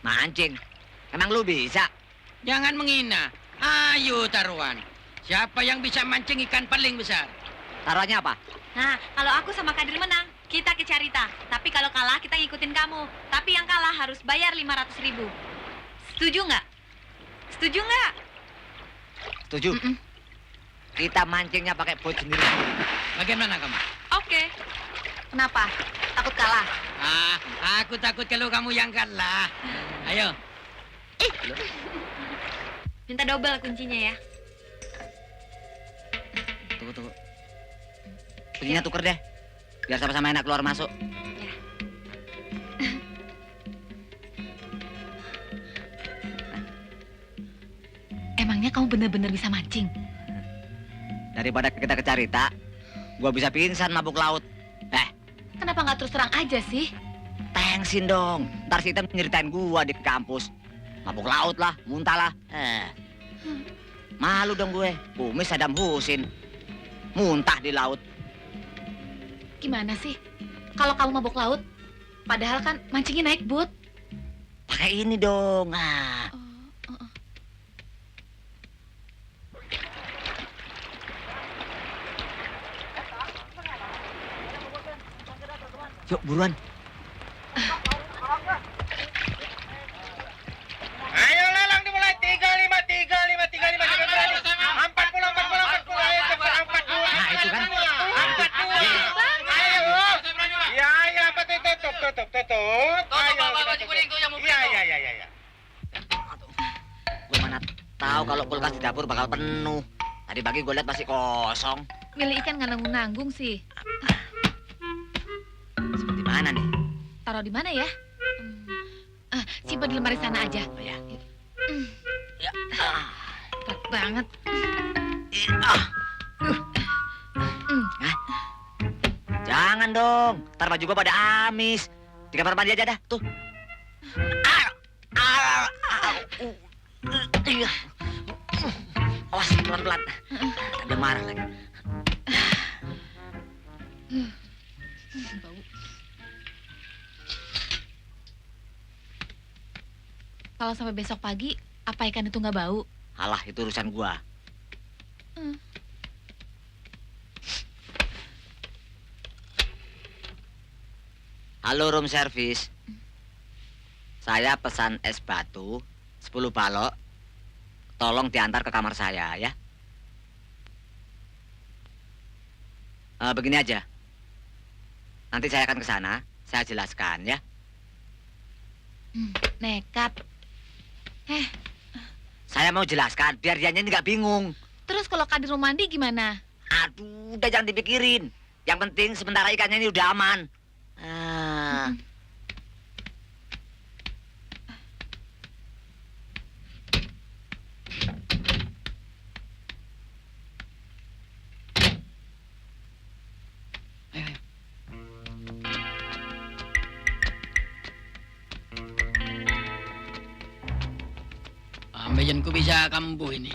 Mancing. Emang lu bisa? Jangan menghina. Ayo taruhan. Siapa yang bisa mancing ikan paling besar? Taruhannya apa? Nah, kalau aku sama Kadir menang, kita ke Carita. Tapi kalau kalah, kita ngikutin kamu. Tapi yang kalah harus bayar 500.000. Setuju nggak? Setuju nggak? Setuju. Kita mancingnya pakai bot sendiri. Bagaimana kamu? Oke. Kenapa? Takut kalah? Aku takut kalau kamu yang kalah. Ayo. Minta double kuncinya ya. Tunggu. Kuncinya tuker deh. Biar sama-sama enak keluar masuk. Emangnya kamu bener-bener bisa mancing? Daripada kita ke Carita, gua bisa pingsan mabuk laut. Kenapa nggak terus terang aja sih? Thanksin dong. Ntar si Item nyeritain gua di kampus. Mabuk laut lah, muntah lah. Malu dong gue. Kumis Saddam Hussein. Muntah di laut. Gimana sih? Kalau kamu mabuk laut, padahal kan mancingnya naik boot. Pakai ini dong. Yuk, buruan. Ayo lelang dimulai 35. Ayo cepat 40. Nah, itu kan. 42. Ayo. Ya, tutup. Iya. Gue mana tahu kalau kulkas di dapur bakal penuh. Tadi pagi gue lihat masih kosong. Milih ikan nggak nanggung-nanggung sih. Seperti mana nih? Taruh di mana ya? Simpan di lemari sana aja. Oh, ya. Ya. Berat banget. Jangan dong, ntar baju gua pada amis. Di kamar mandi aja dah, tuh. Iya. Awas, pelan-pelan. Ada marah lagi. Bau. Kalau sampai besok pagi, apa ikan itu nggak bau? Alah, itu urusan gua. Halo, room service. Saya pesan es batu 10 balok. Tolong diantar ke kamar saya ya. Begini aja. Nanti saya akan ke sana, saya jelaskan ya. Nekat. Saya mau jelaskan biar dianya ini nggak bingung. Terus kalau Kadir mau mandi gimana? Aduh, udah jangan dipikirin. Yang penting sementara ikannya ini udah aman. Ambeien ku bisa kambuh ini.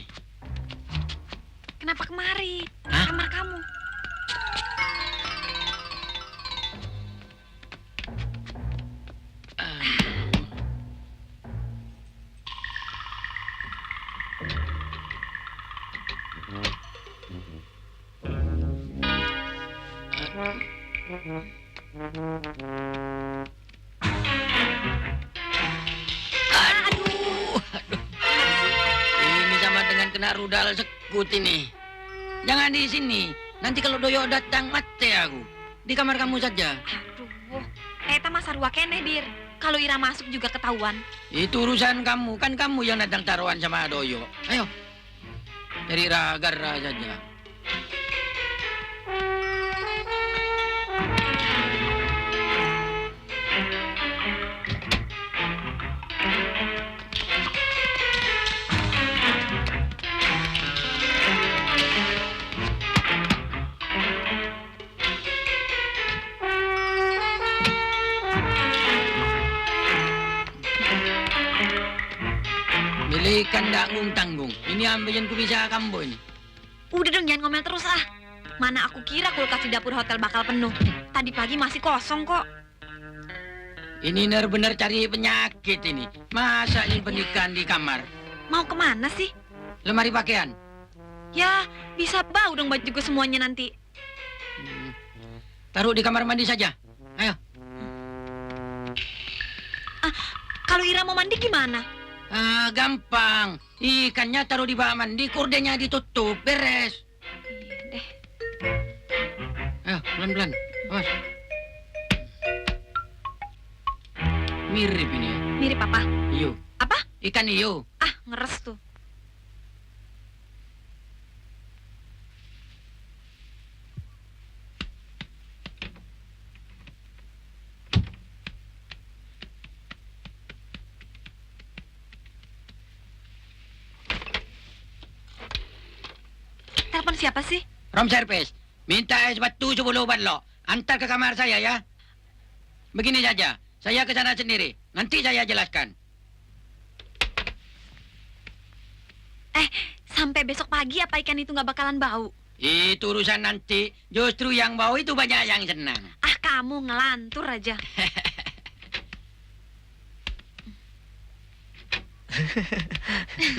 Kenapa kemari? Hah? Kamar kamu. Ini sama dengan kena rudal sekut ini. Jangan di sini. Nanti kalau Doyo datang mati aku. Di kamar kamu saja. Aduh, eta mah sarua keneh, Dir. Kalau Ira masuk juga ketahuan. Itu urusan kamu. Kan kamu yang datang taruhan sama Doyo. Ayo. Cari Ragara saja. Milikan tanggung. Ini ambeien ku bisa kambuh ini. Udah dong, jangan ngomel terus ah. Mana aku kira kulkas di dapur hotel bakal penuh. Tadi pagi masih kosong kok. Ini benar-benar cari penyakit ini. Masa ini pernikahan di kamar? Mau kemana sih? Lemari pakaian. Ya, bisa bau dong baju gue semuanya nanti. Taruh di kamar mandi saja. Ayo. Kalau Ira mau mandi gimana? Gampang. Ikannya taruh di bak mandi, kordenya ditutup. Beres. Iya deh. Ayo, pelan-pelan. Awas. Mirip ini. Mirip apa? Iyo. Apa? Ikan iyo. Ah, ngeres tuh. Telepon siapa sih? Room service. Minta es batu 10 balok. Antar ke kamar saya ya. Begini saja. Saya ke sana sendiri. Nanti saya jelaskan. Sampai besok pagi apa ikan itu nggak bakalan bau? Itu urusan nanti. Justru yang bau itu banyak yang senang. Ah, kamu ngelantur aja.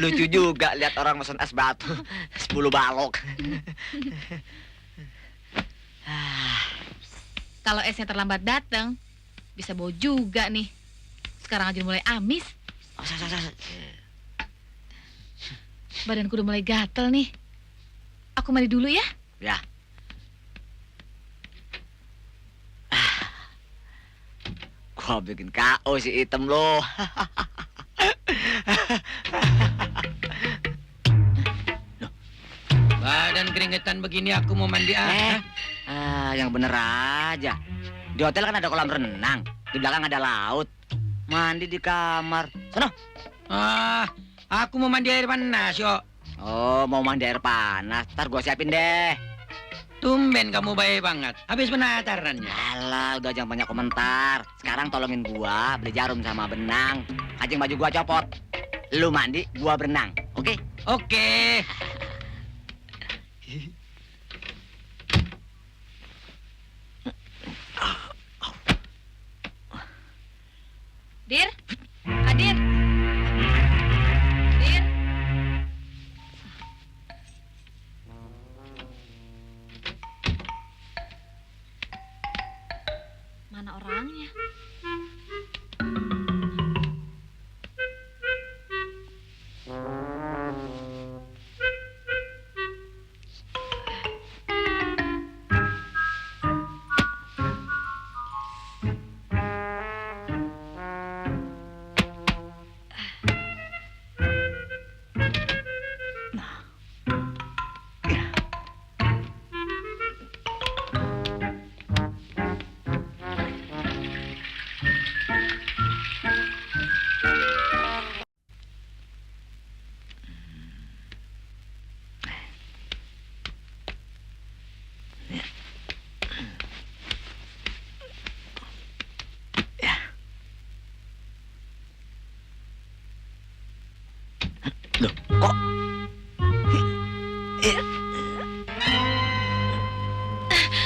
Lucu juga lihat orang mesen es batu 10 balok. Kalau esnya terlambat datang, bisa bau juga nih. Sekarang aja mulai amis. Badanku udah mulai gatel nih. Aku mandi dulu ya. Ya. Gua bikin KO si Item lo. keringetan begini aku mau mandi Yang bener aja. Di hotel kan ada kolam renang, di belakang ada laut. Mandi di kamar. Sono. Aku mau mandi air panas, yo. Oh, mau mandi air panas. Ntar gua siapin deh. Tumben kamu baik banget. Habis penatarannya. Alah, udah jangan banyak komentar. Sekarang tolongin gua beli jarum sama benang. Kancing baju gua copot. Lu mandi, gua berenang. Oke? Oke. Dir? Hadir? Dir? Mana orangnya? Loh, kok?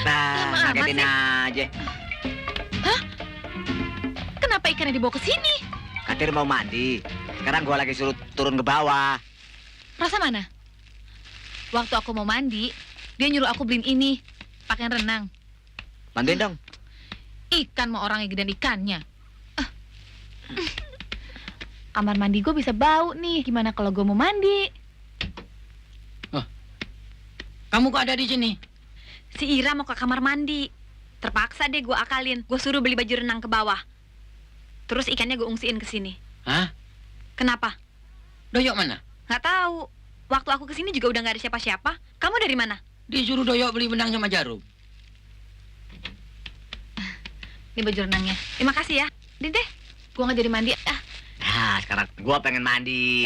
Lama amat Ngagetin sih. aja. Kenapa ikannya dibawa ke sini? Katir mau mandi. Sekarang gua lagi suruh turun ke bawah. Rasa mana? Waktu aku mau mandi, dia nyuruh aku beliin ini, pakaian renang. Bantuin dong. Ikan mau orang yang gedean ikannya. Kamar mandi gue bisa bau nih. Gimana kalau gue mau mandi? Kamu kok ada di sini? Si Ira mau ke kamar mandi. Terpaksa deh gue akalin. Gue suruh beli baju renang ke bawah. Terus ikannya gue ungsiin ke sini. Hah? Kenapa? Doyok mana? Nggak tahu. Waktu aku kesini juga udah nggak ada siapa-siapa. Kamu dari mana? Disuruh Doyok beli benang sama jarum. Ini baju renangnya. Terima kasih ya. Deh, gue nggak jadi mandi. Nah, sekarang gua pengen mandi.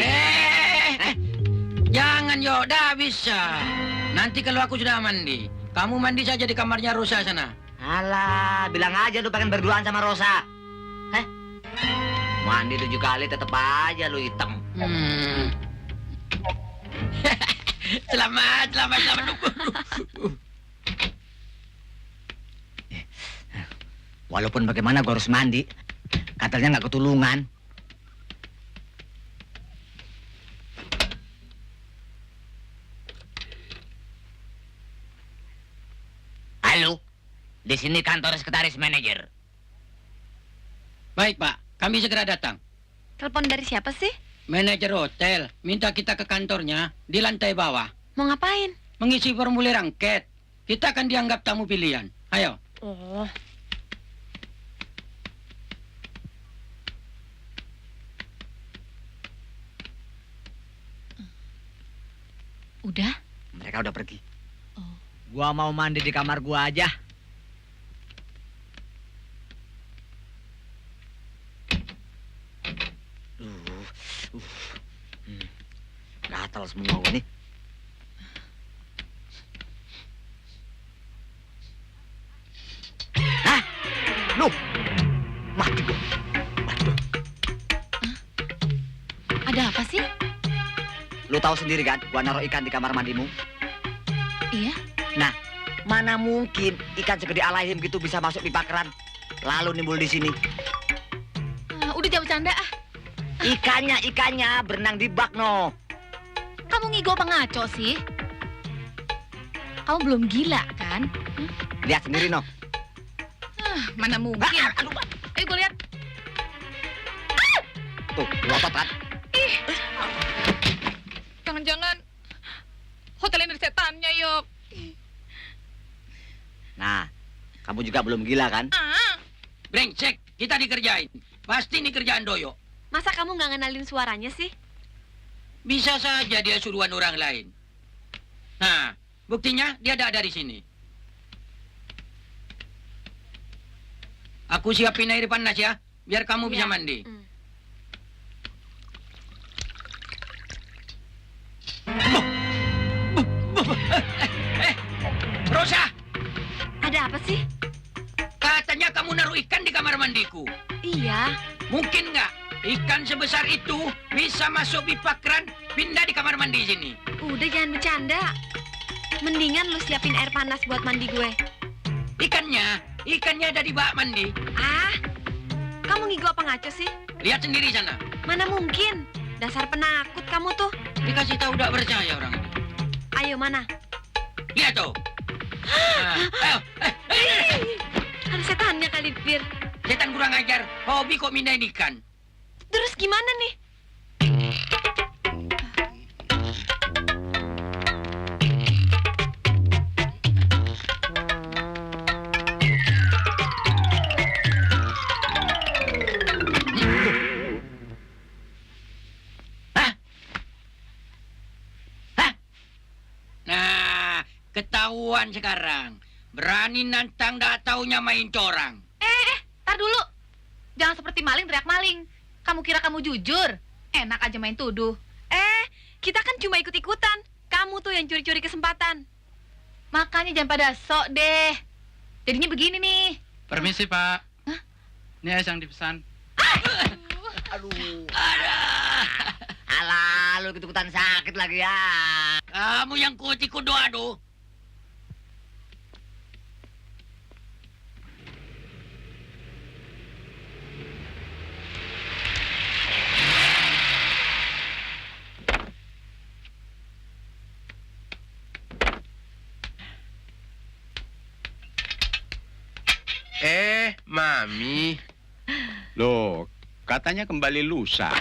Jangan, Yo. Dah bisa. Nanti kalau aku sudah mandi, kamu mandi saja di kamarnya Rosa sana. Alah, bilang aja lu pengen berduaan sama Rosa. Mandi 7 kali tetep aja lu hitam. Selamat. Walaupun bagaimana gua harus mandi. Katanya nggak ketulungan. Halo, di sini kantor sekretaris manajer. Baik, Pak. Kami segera datang. Telepon dari siapa sih? Manajer hotel minta kita ke kantornya di lantai bawah. Mau ngapain? Mengisi formulir angket. Kita akan dianggap tamu pilihan. Ayo. Oh. Udah? Mereka udah pergi. Oh. Gua mau mandi di kamar gua aja. Gatal semua gua nih. Loh, mati gua. Ada apa sih? Lu tahu sendiri kan, gua naruh ikan di kamar mandimu. Iya? Nah, mana mungkin ikan segede alaihim gitu bisa masuk pipa keran, lalu nimbul di sini. Udah jangan bercanda ah. Ikannya berenang di bak no. Kamu ngigo apa ngaco sih? Kamu belum gila kan? Lihat sendiri no. Mana mungkin? Aduh, Ayo gue lihat. tuh, ngotot kan? Jangan-jangan hotel ini ada setannya, Yok. Nah, kamu juga belum gila kan? Brengsek, kita dikerjain. Pasti ini kerjaan Doyo. Masa kamu nggak ngenalin suaranya sih? Bisa saja dia suruhan orang lain. Nah, Buktinya dia ada di sini. Aku siapin air panas ya, biar kamu bisa mandi. Rosa, Ada apa sih? katanya kamu naruh ikan di kamar mandiku. Iya. Mungkin nggak ikan sebesar itu bisa masuk pipa keran pindah di kamar mandi sini? Udah jangan bercanda. Mendingan lu siapin air panas buat mandi gue. Ikannya ada di bak mandi. Ah, kamu ngigo apa ngaco sih? Lihat sendiri sana. Mana mungkin? Dasar penakut kamu tuh. Dikasih tahu udah percaya orang ini. Ayo mana? Lihat tuh. Nah, ayo, Ada setannya kali, Bir. setan kurang ajar. Hobi kok mindahin ikan. Terus gimana nih? Nah, ketahuan sekarang. Berani nantang dah taunya main corang. Tar dulu. Jangan seperti maling teriak maling. Kamu kira kamu jujur? Enak aja main tuduh. Kita kan cuma ikut-ikutan. Kamu tuh yang curi-curi kesempatan. Makanya jangan pada sok deh. Jadinya begini nih. Permisi, Pak. Ini es yang dipesan. Alah, lu ikut-ikutan sakit lagi ya. Kamu yang ikut doa-doa. Mami. Loh, katanya kembali lusa.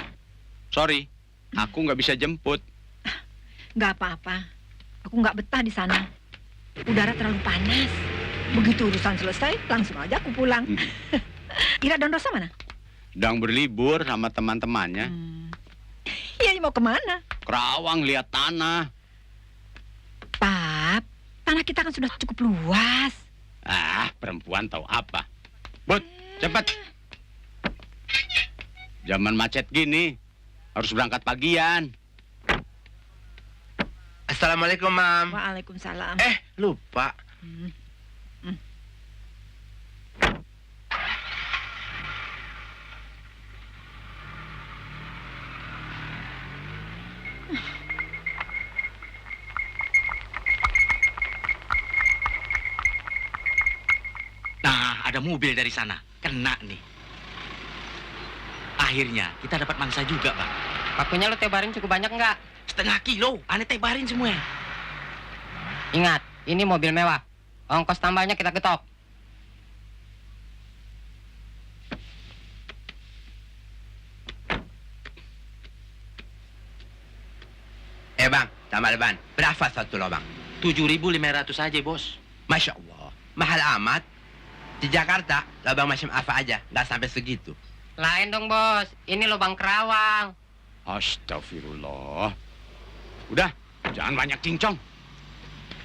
Sorry, aku nggak bisa jemput. Nggak apa-apa. Aku nggak betah di sana. Udara terlalu panas. Begitu urusan selesai, langsung aja aku pulang. Ira dan Rosa mana? Sedang berlibur sama teman-temannya. Iya, mau kemana? Kerawang lihat tanah. Pap, tanah kita kan sudah cukup luas. Ah, perempuan tahu apa. Bud, cepet. Zaman macet gini, harus berangkat pagian. Assalamualaikum, Mam. Waalaikumsalam. Lupa. Nah, ada mobil dari sana. Kena nih. Akhirnya kita dapat mangsa juga, Pak. Pakunya lo tebarin cukup banyak nggak? Setengah kilo, aneh tebarin semua. Ingat, ini mobil mewah. Ongkos tambahnya kita ketok. Bang, tambah ban. Berapa satu lubang? 7.500 aja, Bos. Masya Allah, mahal amat. Di Jakarta, lubang macam apa aja, nggak sampai segitu. Lain dong, Bos. Ini lubang kerawang. Astagfirullah. Udah, jangan banyak cincong.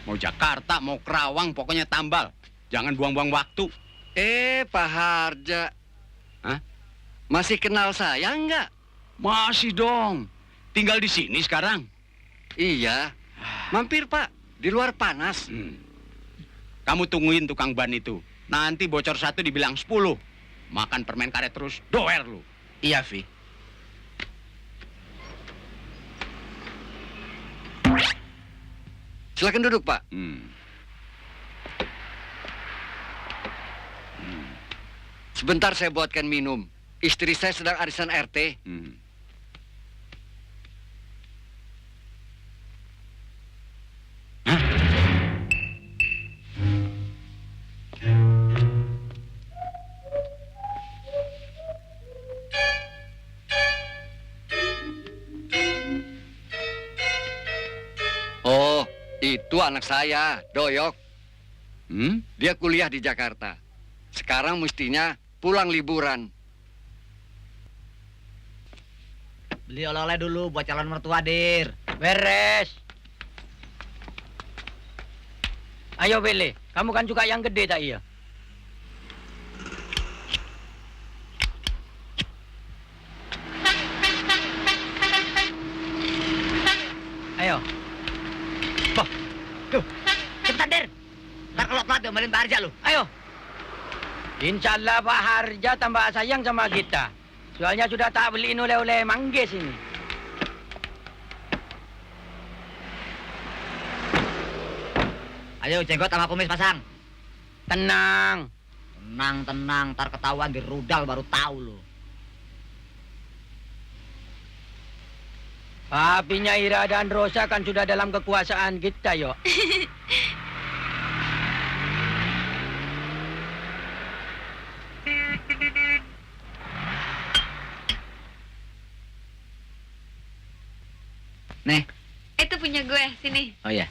Mau Jakarta, mau Kerawang, pokoknya tambal. Jangan buang-buang waktu. Pak Harja. Hah? Masih kenal saya nggak? Masih dong. Tinggal di sini sekarang. Iya. Mampir, Pak. Di luar panas. Kamu tungguin tukang ban itu. Nanti bocor 1 dibilang 10. Makan permen karet terus, doer lu. Iya, Vi. Silakan duduk, Pak. Sebentar saya buatkan minum. Istri saya sedang arisan RT. Oh, itu anak saya, Doyok. Dia kuliah di Jakarta. Sekarang mestinya pulang liburan. Beli oleh-oleh dulu buat calon mertua, Dir. Beres. Ayo Bele, kamu kan suka yang gede tak iya? Ayo. Boh. Tuh. Cepetan, Der. Ntar kalau telat diomelin Pak Harja lu. Ayo. Insya Allah Pak Harja tambah sayang sama kita. Soalnya sudah tak beliin oleh-oleh manggis ini. Ayo, jenggot sama kumis pasang. Tenang. Tenang. Ntar ketahuan di rudal baru tahu lu. Papinya Ira dan Rosa kan sudah dalam kekuasaan kita, yo. Nih. Itu punya gue, sini. Oh iya.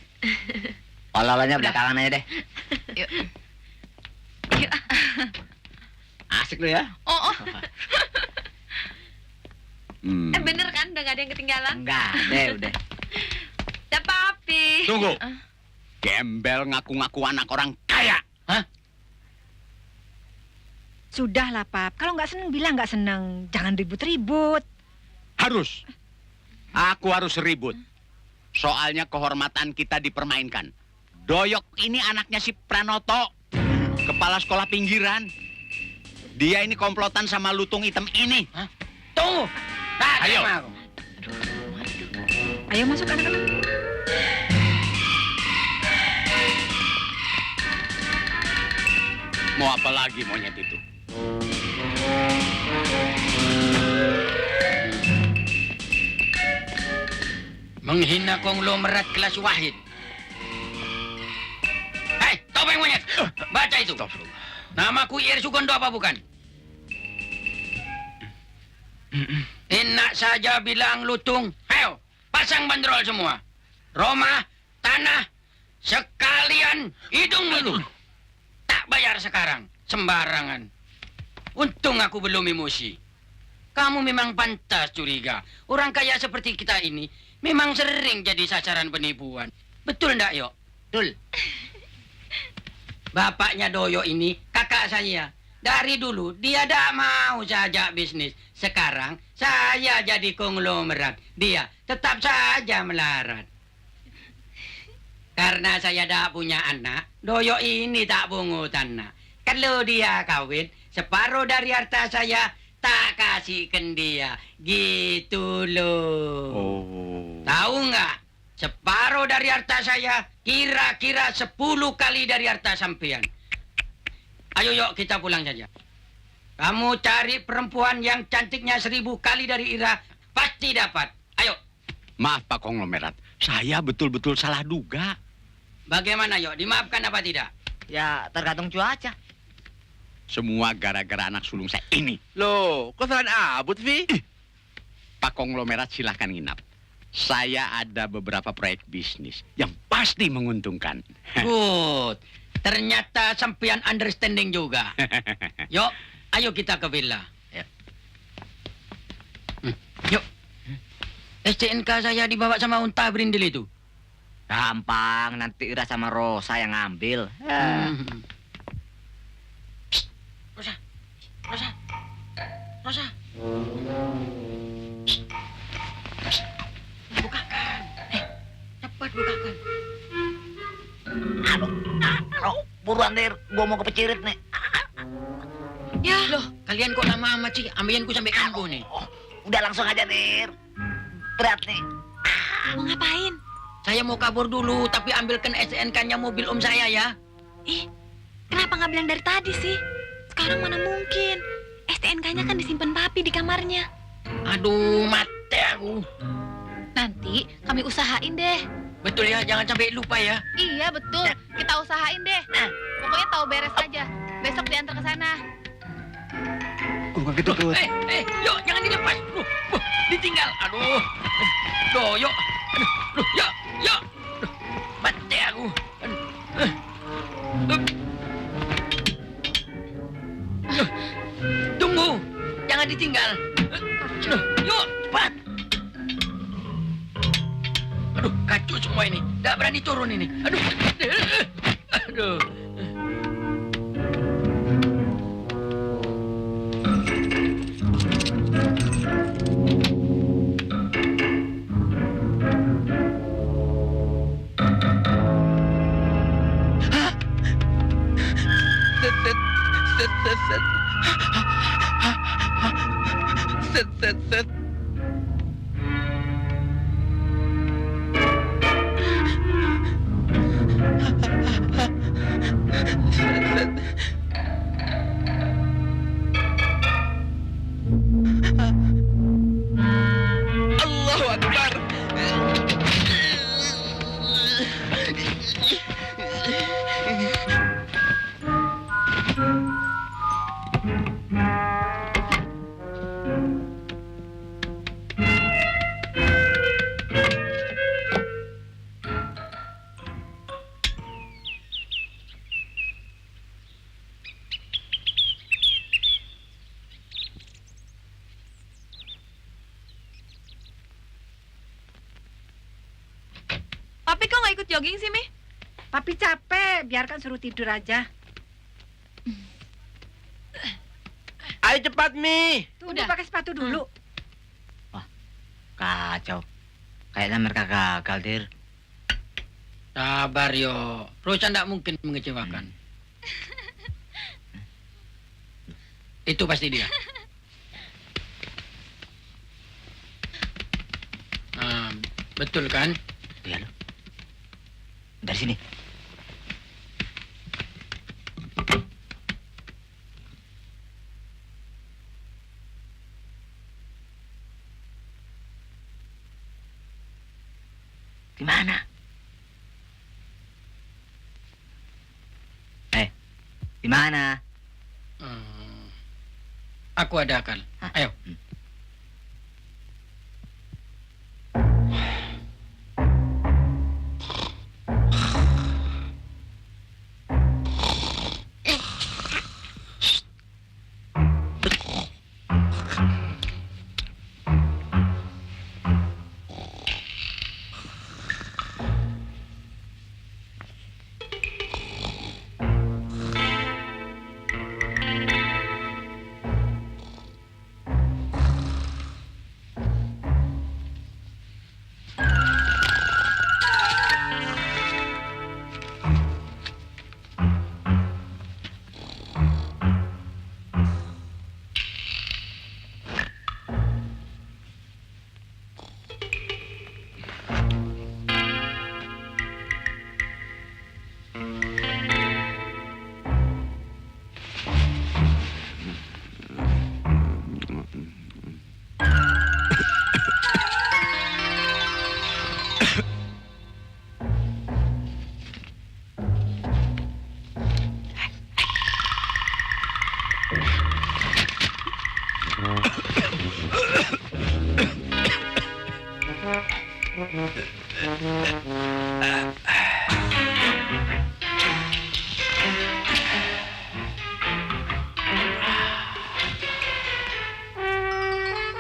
Ololnya belakangan aja deh. Yuk. Asik lu ya. Oh. Hmm. Bener kan? Udah gak ada yang ketinggalan? Enggak, udah. Ya, Papi. Tunggu. Gembel ngaku-ngaku anak orang kaya. Hah? Sudahlah, Pap. Kalau nggak seneng, bilang nggak seneng. Jangan ribut-ribut. Harus. Aku harus ribut. Soalnya kehormatan kita dipermainkan. Doyok ini anaknya si Pranoto. Kepala sekolah pinggiran. Dia ini komplotan sama lutung hitam ini. Hah? Tunggu. Nah, Ayo. Ayo masuk anak-anak. Mau apa lagi monyet itu? Menghina konglomerat kelas wahid. Hei, topeng monyet. Baca itu. Namaku Ir Sugondo apa bukan? Enak saja bilang lutung. Ayo, pasang bandrol semua. Roma, tanah, sekalian hidung dulu. Tak bayar sekarang, sembarangan. Untung aku belum emosi. Kamu memang pantas curiga. Orang kaya seperti kita ini memang sering jadi sasaran penipuan. Betul ndak, Yok? Betul. Bapaknya Doyo ini kakak saya. Dari dulu dia tidak mau saja bisnis. Sekarang saya jadi konglomerat. Dia tetap saja melarat. Karena saya tidak punya anak, Doyo ini tak pungut anak. Kalau dia kawin, separuh dari harta saya tak kasihkan dia. Gitu loh. Oh. Tahu nggak? Separuh dari harta saya kira-kira 10 kali dari harta sampean. Ayo yuk kita pulang saja. Kamu cari perempuan yang cantiknya 1000 kali dari Ira, pasti dapat. Ayo. Maaf Pak Konglomerat, saya betul-betul salah duga. Bagaimana yuk? Dimaafkan apa tidak? Ya, tergantung cuaca. Semua gara-gara anak sulung saya ini. Loh, kok salah abut, Vi? Pak Konglomerat silahkan nginap. Saya ada beberapa proyek bisnis yang pasti menguntungkan. Good. Ternyata sampean understanding juga. Yuk, ayo kita ke villa. Yuk. STNK saya dibawa sama unta berindil itu. Gampang, nanti Ira sama Rosa yang ngambil. Psst, Rosa. Psst. Bukakan. Cepat bukakan. Aduh, buruan Der, gua mau kepecirit nih. Ya, loh, kalian kok lama amat sih? Ambilin ku sampai kambuh nih. Udah langsung aja Der. Berat nih. Mau ngapain? Saya mau kabur dulu, tapi ambilkan STNK-nya mobil om saya ya. Ih, kenapa nggak bilang dari tadi sih? Sekarang mana mungkin? STNK-nya kan disimpan Papi di kamarnya. Aduh, mati aku. Nanti kami usahain deh. Betul ya, jangan sampai lupa ya. Iya betul, kita usahain deh. Pokoknya tahu beres aja. Besok diantar ke sana. Gua gitu tuh. Yuk, jangan dilepas. Ditinggal. Aduh. Yuk. Aduh, yuk. Aduh, mati aku. Tunggu, jangan ditinggal. Yuk, cepat. Aduh, kacau semua ini. Nggak berani turun ini. Aduh. Aduh. Set. Allahu Akbar. Papi kok nggak ikut jogging sih, Mi? Papi capek, biarkan suruh tidur aja. Ayo cepat, Mi. Tunggu Udah. pakai sepatu dulu. Kacau. Kayaknya mereka gagal, Dir. Sabar yo. Rosa tidak mungkin mengecewakan. Itu pasti dia. Nah, betul kan? Iya lo. Dari sini. Di mana? Di mana? Aku ada akal. Ayo.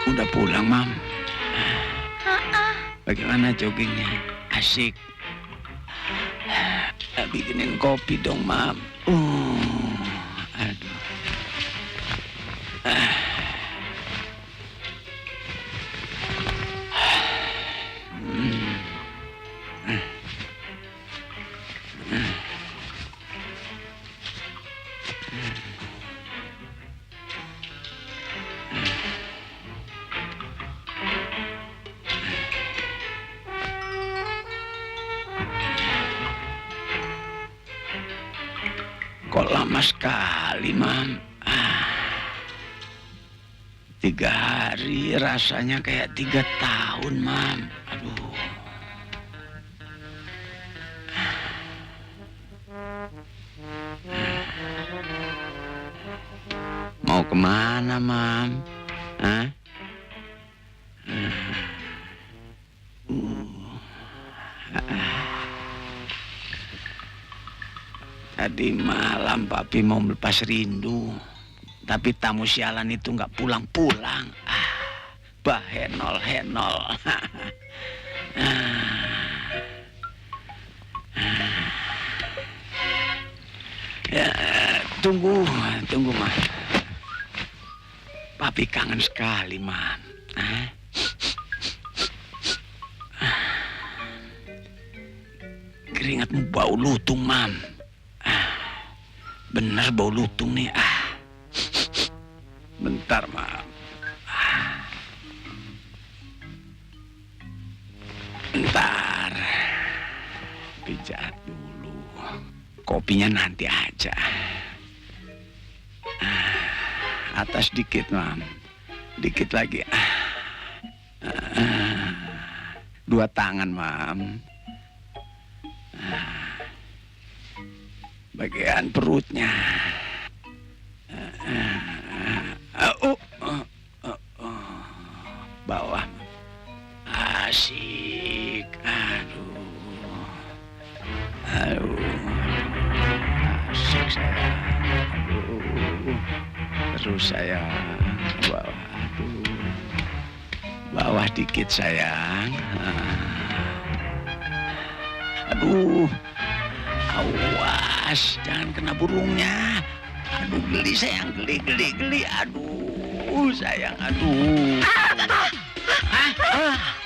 Udah pulang, Mam. Bagaimana joggingnya? Asik. Bikinin kopi dong, Mam. Aduh. Kok lama sekali, Mam? 3 hari rasanya kayak 3 tahun, Mam. Aduh. Mau kemana, Mam? Hah? Tadi malam Papi mau melepas rindu, tapi tamu sialan itu nggak pulang-pulang. Henol. Tunggu, Mam. Papi kangen sekali, Mam. Keringatmu bau lutung, Mam. Bener bau lutung nih. Bentar, Mam. Bentar. Pijat dulu. Kopinya nanti aja. Atas dikit, Mam. Dikit lagi. 2 tangan, Mam. Bagian perutnya. Bawah. Asik. Aduh. Asik, sayang. Aduh. Terus, sayang. Bawah. Aduh. Bawah dikit, sayang. Aduh. Awas, jangan kena burungnya. Aduh, geli, sayang. Geli. Aduh, sayang. Aduh. Hah?